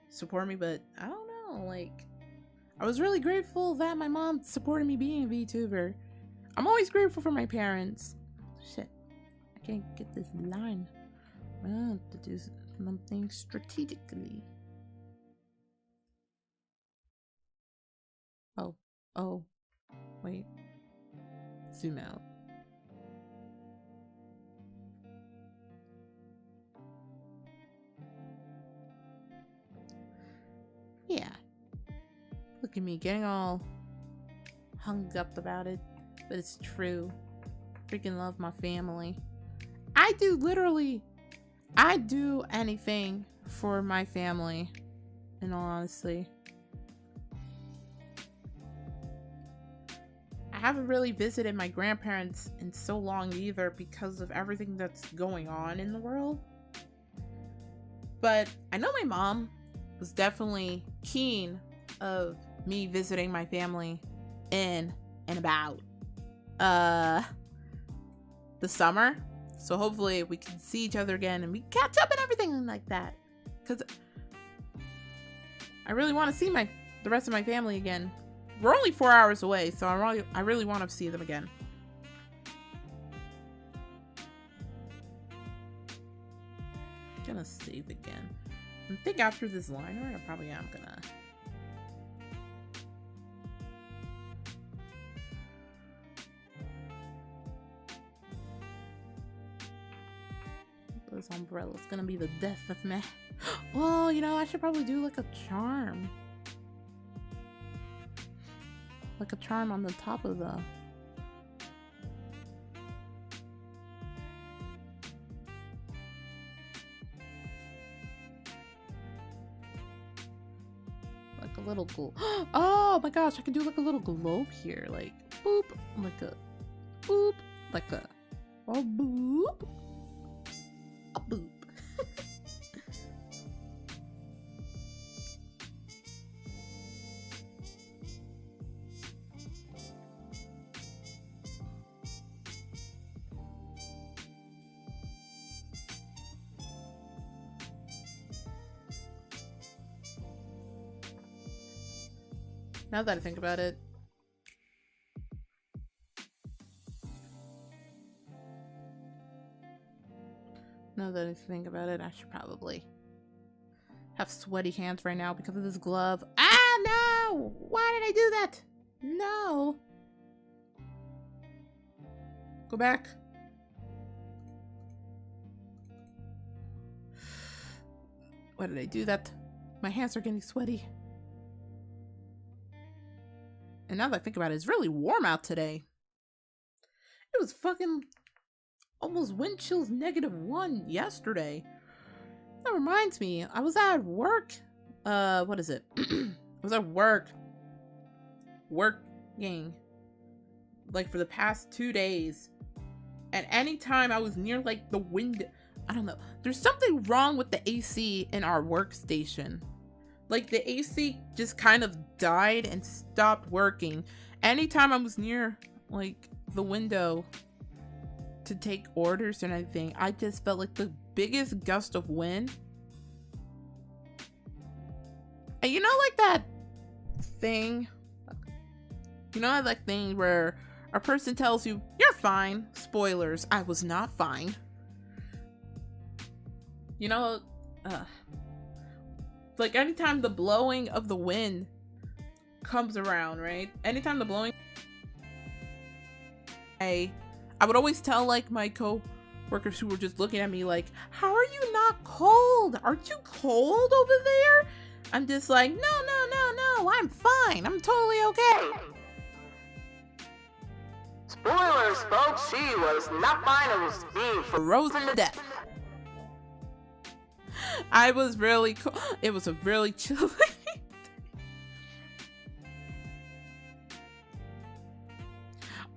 support me, but I don't know, like, I was really grateful that my mom supported me being a VTuber. I'm always grateful for my parents. Shit, I can't get this line. I have to do something strategically. Oh, wait, zoom out. Yeah. Look at me getting all hung up about it. But it's true. Freaking love my family. I do anything for my family. In all honesty. I haven't really visited my grandparents in so long either because of everything that's going on in the world. But I know my mom was definitely keen of me visiting my family in and about the summer, so hopefully we can see each other again and we catch up and everything like that, because I really want to see the rest of my family again. We're only 4 hours away, so I really want to see them again. Gonna save again. I think after this liner, I probably am gonna. This umbrella is gonna be the death of me. Oh, you know, I should probably do like a charm. Like a charm on the top of the... Like a little globe. Oh my gosh, I can do like a little globe here. Like, boop, like a boop, like a boop. A boop. Now that I think about it. Now that I think about it, I should probably have sweaty hands right now because of this glove. Ah, no! Why did I do that? No! Go back. Why did I do that? My hands are getting sweaty. And now that I think about it, it's really warm out today. It was fucking almost wind chills -1 yesterday. That reminds me, I was at work. What is it? I was at working, like for the past 2 days. And anytime I was near like the wind, I don't know, there's something wrong with the AC in our workstation. Like the AC just kind of died and stopped working. Anytime I was near like the window to take orders or anything, I just felt like the biggest gust of wind. And you know, like that thing, where a person tells you, you're fine. Spoilers, I was not fine. You know, like anytime the blowing of the wind comes around, right? Anytime the blowing, I would always tell like my co-workers who were just looking at me like, how are you not cold? Aren't you cold over there? I'm just like, no, I'm fine. I'm totally okay. Spoilers, folks, she was not fine and was being frozen to death. I was really cool. It was a really chilly day.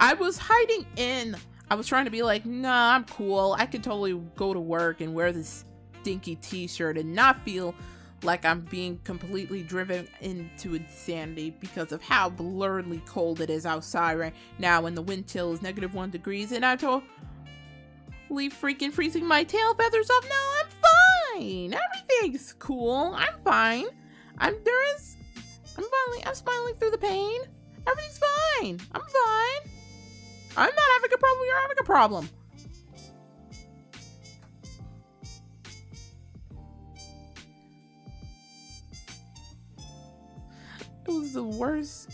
I was hiding in. I was trying to be like, nah, I'm cool. I can totally go to work and wear this stinky t-shirt and not feel like I'm being completely driven into insanity because of how blurredly cold it is outside right now when the wind chill is -1 degrees and I'm totally freaking freezing my tail feathers off. No, I'm fine. Everything's cool. I'm fine. I'm smiling through the pain. Everything's fine. I'm fine. I'm not having a problem. You're having a problem. It was the worst.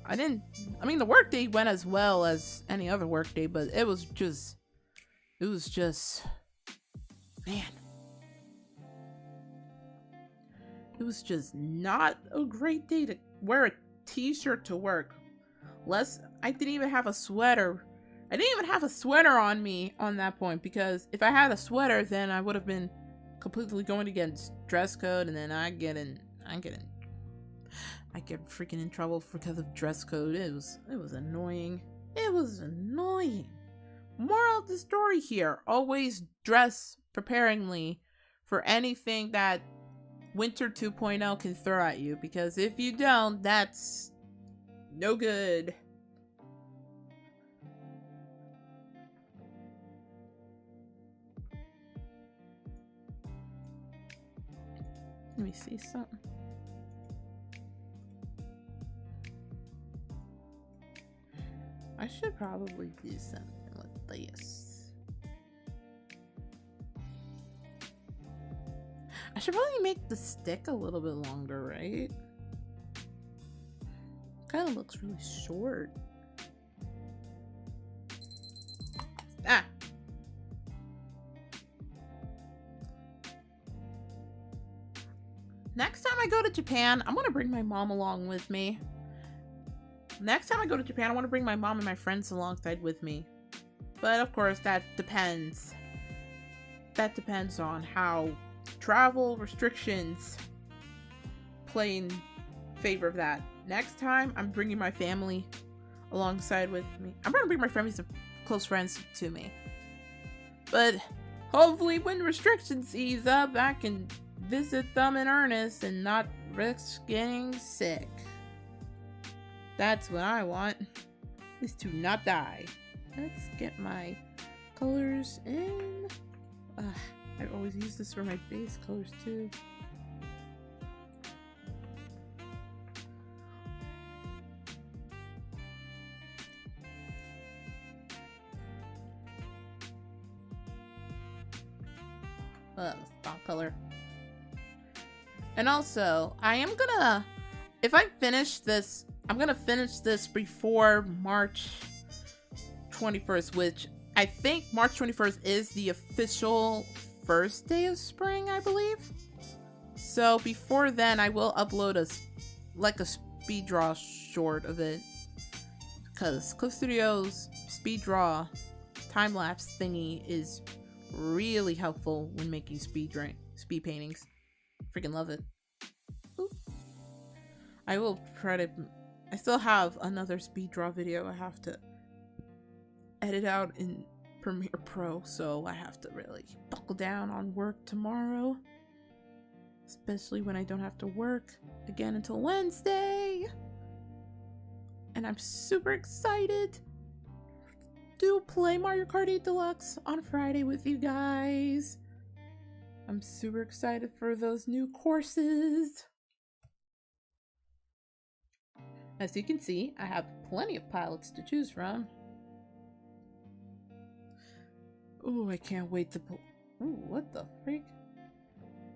The work day went as well as any other work day, but it was just, man. It was just not a great day to wear a t-shirt to work. I didn't even have a sweater. I didn't even have a sweater on me on that point, because if I had a sweater, then I would have been completely going against dress code, and then I get freaking in trouble because of dress code. It was annoying. It was annoying. Moral of the story here: always dress preparingly for anything that Winter 2.0 can throw at you, because if you don't, that's no good. Let me see something. I should probably do something with this. I should probably make the stick a little bit longer, right? Kind of looks really short. Ah! Next time I go to Japan, I'm gonna bring my mom along with me. Next time I go to Japan, I want to bring my mom and my friends alongside with me. But of course, that depends. That depends on how travel restrictions play in favor of that. Next time, I'm bringing my family alongside with me. I'm going to bring my family's close friends to me. But hopefully when restrictions ease up, I can visit them in earnest and not risk getting sick. That's what I want, is to not die. Let's get my colors in. I always use this for my base colors too. Stock color. And also, I am gonna, if I finish this, I'm gonna finish this before March 21st, which I think March 21st is the official first day of spring, I believe. So before then, I will upload a speed draw short of it, because Cliff Studios speed draw time-lapse thingy is really helpful when making speed paintings. Freaking love it. Ooh. I will try to... I still have another speed draw video I have to edit out in Premiere Pro, so I have to really buckle down on work tomorrow. Especially when I don't have to work again until Wednesday. And I'm super excited to play Mario Kart 8 Deluxe on Friday with you guys. I'm super excited for those new courses. As you can see, I have plenty of pilots to choose from. Ooh, I can't wait to ooh, what the freak?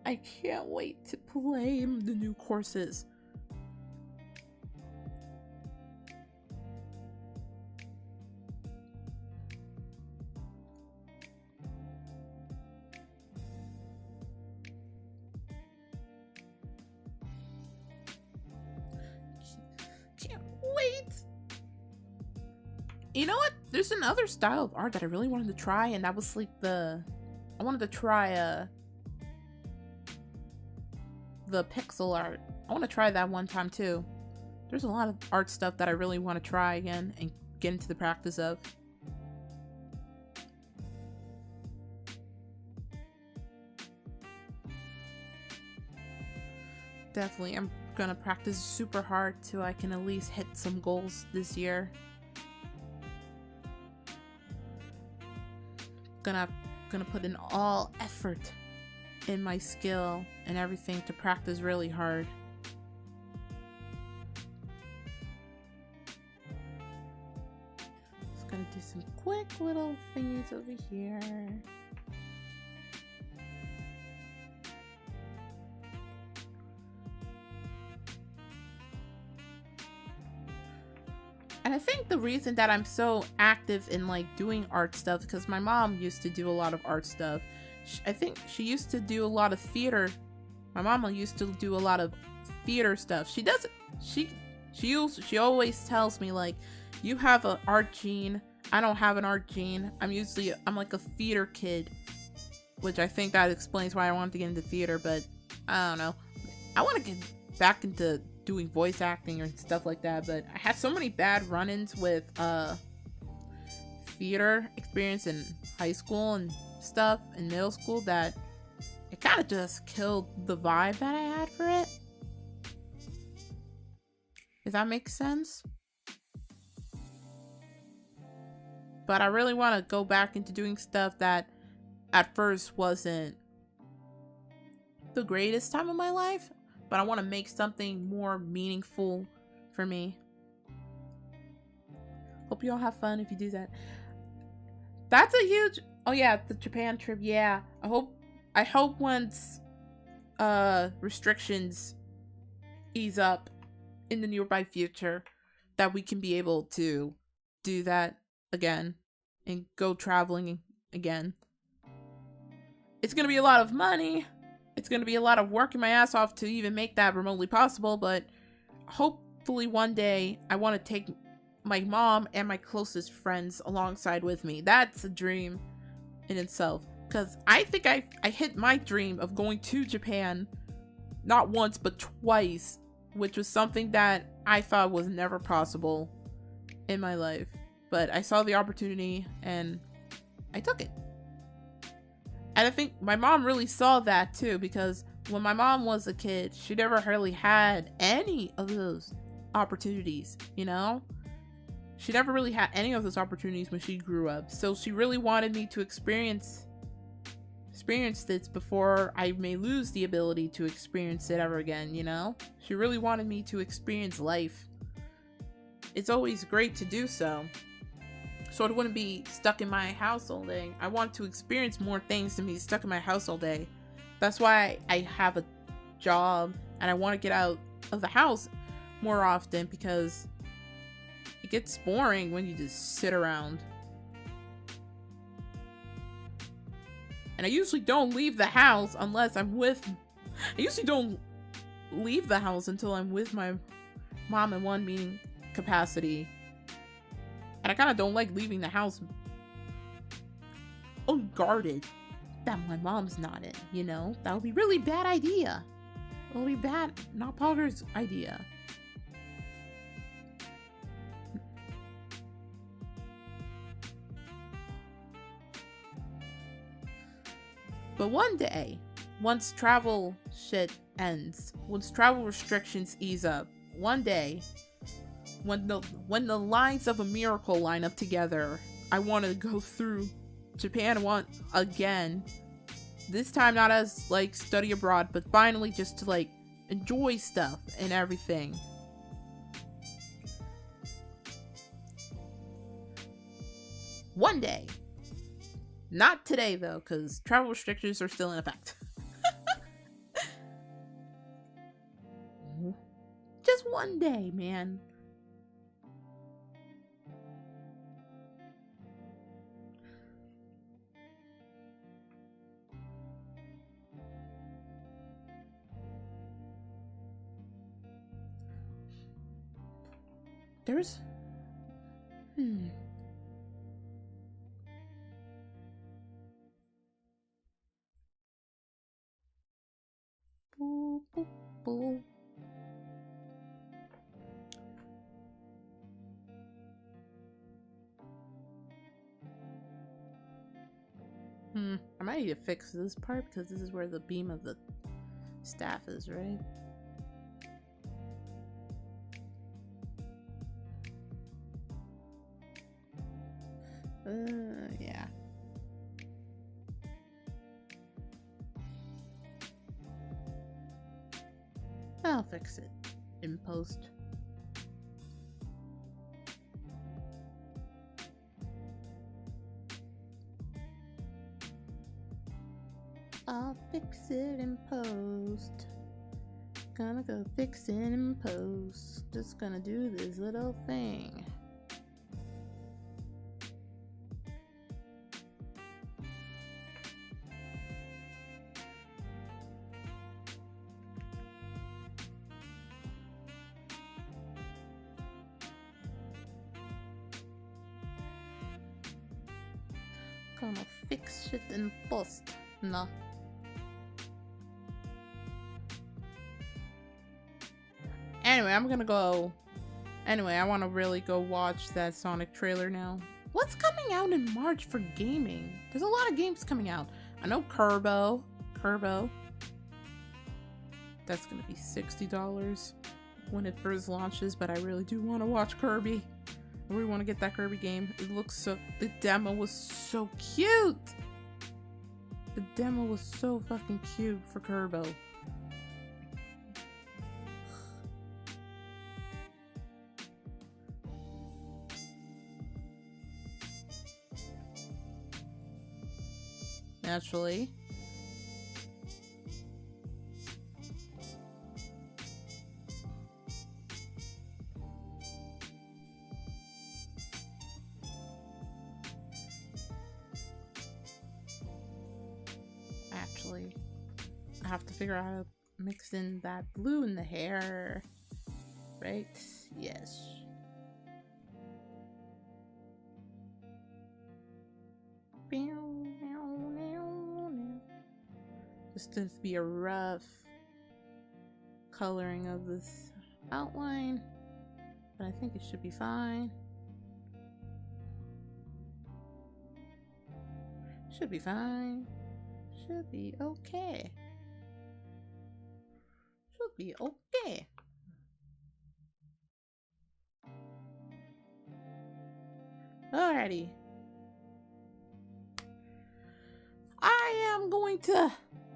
I can't wait to play the new courses. Can't wait. You know what? There's another style of art that I really wanted to try, and that was like I wanted to try the pixel art. I want to try that one time too. There's a lot of art stuff that I really want to try again and get into the practice of. Definitely, I'm gonna practice super hard so I can at least hit some goals this year. Gonna put in all effort in my skill and everything to practice really hard. Just gonna do some quick little thingies over here. And I think the reason that I'm so active in like doing art stuff, because my mom used to do a lot of art stuff. I think she used to do a lot of theater. My mama used to do a lot of theater stuff. She does. She always tells me like, you have an art gene. I don't have an art gene. I'm like a theater kid, which I think that explains why I wanted to get into theater. But I don't know. I want to get back into doing voice acting or stuff like that. But I had so many bad run-ins with theater experience in high school and stuff in middle school that it kind of just killed the vibe that I had for it. If that makes sense. But I really want to go back into doing stuff that at first wasn't the greatest time of my life, but I want to make something more meaningful for me. Hope you all have fun if you do that. That's a huge... Oh yeah, the Japan trip. Yeah, I hope once restrictions ease up in the nearby future that we can be able to do that again and go traveling again. It's gonna be a lot of money. It's gonna be a lot of working my ass off to even make that remotely possible, but hopefully one day I want to take my mom and my closest friends alongside with me. That's a dream in itself, because I think I hit my dream of going to Japan not once but twice, which was something that I thought was never possible in my life, but I saw the opportunity and I took it. And I think my mom really saw that too, because when my mom was a kid, she never really had any of those opportunities, you know? She never really had any of those opportunities when she grew up. So she really wanted me to experience this before I may lose the ability to experience it ever again, you know? She really wanted me to experience life. It's always great to do so. So I wouldn't be stuck in my house all day. I want to experience more things than be stuck in my house all day. That's why I have a job and I want to get out of the house more often, because it gets boring when you just sit around. And I usually don't leave the house unless I'm with... I usually don't leave the house until I'm with my mom in one meeting capacity. And I kind of don't like leaving the house unguarded that my mom's not in, you know? That would be really bad idea. It would be bad, not Pogger's idea. But one day, once travel shit ends, once travel restrictions ease up, one day, when the lines of a miracle line up together, I want to go through Japan once again. This time not as like study abroad, but finally just to like enjoy stuff and everything. One day. Not today though, because travel restrictions are still in effect. Just one day, man. There's... I might need to fix this part because this is where the beam of the staff is, right? Yeah. I'll fix it in post. I'll fix it in post. Gonna go fix it in post. Just gonna do this little thing. Gonna fix shit in post. No. Anyway, I'm gonna go. Anyway, I want to really go watch that Sonic trailer now. What's coming out in March for gaming? There's a lot of games coming out. I know Kerbo. That's gonna be $60 when it first launches, but I really do want to watch Kirby. I really want to get that Kirby game. It looks so... The demo was so cute! The demo was so fucking cute for Kerbo. Naturally. Actually, I have to figure out how to mix in that blue in the hair. Right? Yes. Just to be a rough coloring of this outline, but I think it should be fine. Should be fine. Should be okay. Should be okay. Alrighty. I am going to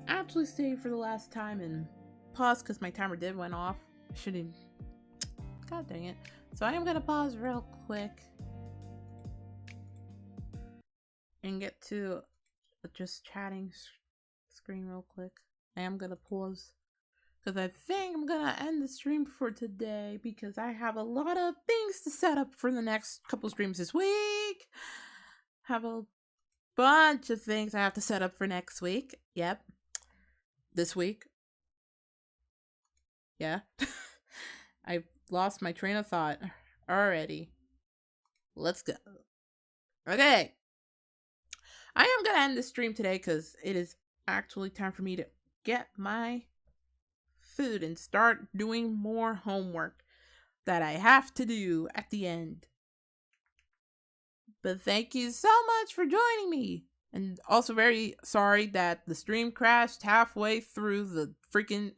actually stay for the last time and pause because my timer did went off. I shouldn't. God dang it. So I am going to pause real quick and get to just chatting screen real quick. I am going to pause because I think I'm going to end the stream for today because I have a lot of things to set up for the next couple streams this week. Have a bunch of things I have to set up for next week. Yep. This week. Yeah. I lost my train of thought already. Let's go. Okay. I am gonna end the stream today because it is actually time for me to get my food and start doing more homework that I have to do at the end. But thank you so much for joining me. And also very sorry that the stream crashed halfway through. The freaking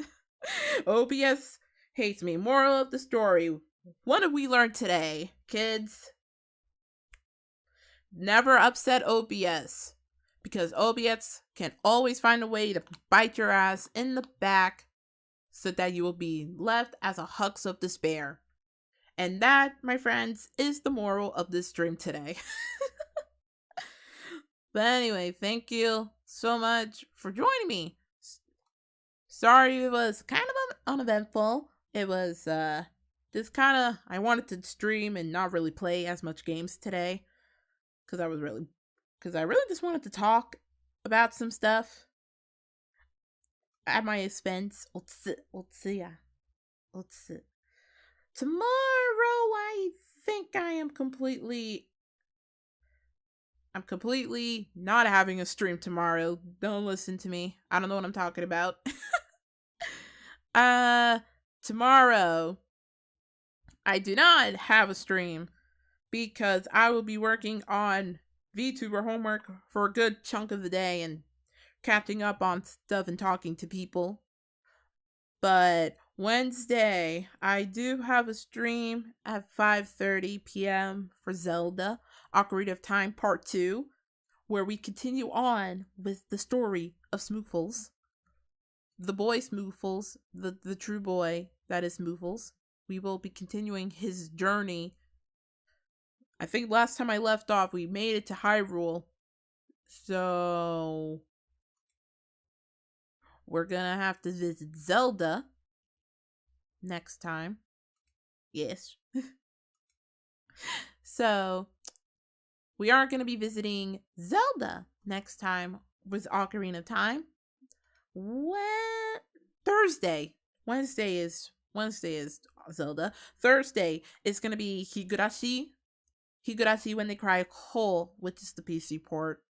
OBS hates me. Moral of the story. What did we learn today, kids? Never upset OBS. Because OBS can always find a way to bite your ass in the back so that you will be left as a hux of despair. And that, my friends, is the moral of this stream today. But anyway, thank you so much for joining me. Sorry it was kind of uneventful. It was just kind of, I wanted to stream and not really play as much games today. Because I really just wanted to talk about some stuff at my expense. Let's see. Tomorrow, I think I'm completely not having a stream tomorrow. Don't listen to me. I don't know what I'm talking about. Tomorrow, I do not have a stream because I will be working on VTuber homework for a good chunk of the day and catching up on stuff and talking to people. But Wednesday, I do have a stream at 5:30 p.m. for Zelda Ocarina of Time Part 2, where we continue on with the story of Smoofles. The boy Smoofles, the true boy that is Smoofles. We will be continuing his journey. I think last time I left off, we made it to Hyrule. So we're gonna have to visit Zelda next time. Yes. So we are going to be visiting Zelda next time with Ocarina of Time. Thursday. Wednesday is Zelda. Thursday is going to be Higurashi. Higurashi When They Cry Whole, which is the PC port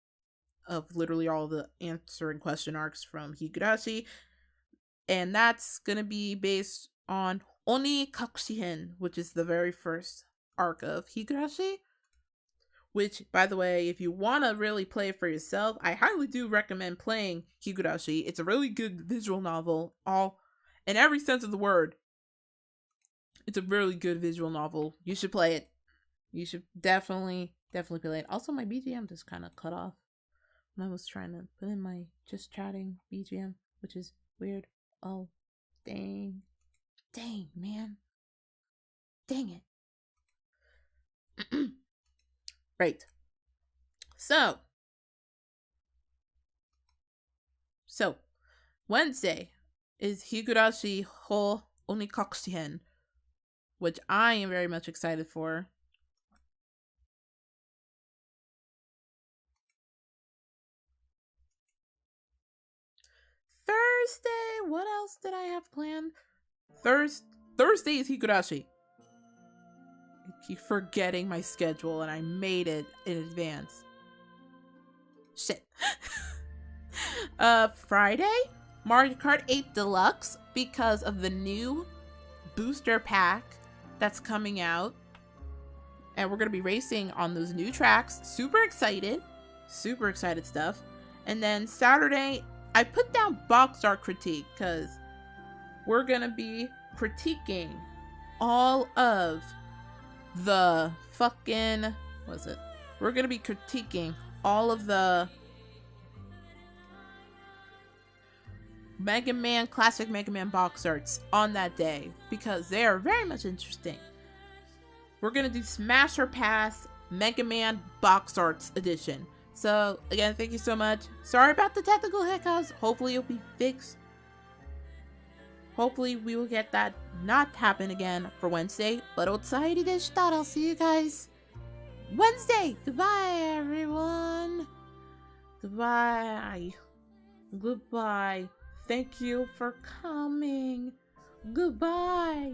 of literally all the answer and question arcs from Higurashi. And that's going to be based on Oni Kakushihen, which is the very first arc of Higurashi. Which, by the way, if you want to really play it for yourself, I highly do recommend playing Higurashi. It's a really good visual novel, in every sense of the word. It's a really good visual novel. You should play it. You should definitely play it. Also, my BGM just kind of cut off when I was trying to put in my just chatting BGM, which is weird. Oh, dang, man. Dang it. Right. So Wednesday is Higurashi Ho Onikakushihen, which I am very much excited for. Thursday, what else did I have planned? Thursday is Higurashi. I keep forgetting my schedule and I made it in advance. Shit. Friday, Mario Kart 8 Deluxe, because of the new booster pack that's coming out. And we're going to be racing on those new tracks. Super excited stuff. And then Saturday, I put down box art critique because we're going to be critiquing all of the fucking, we're going to be critiquing all of the classic Mega Man box arts on that day because they are very much interesting. We're going to do Smash or Pass Mega Man box arts edition. So again, thank you so much. Sorry about the technical hiccups. Hopefully it'll be fixed. Hopefully we will get that not happen again for Wednesday. But otsairi deshita. I'll see you guys Wednesday. Goodbye, everyone. Goodbye. Thank you for coming. Goodbye.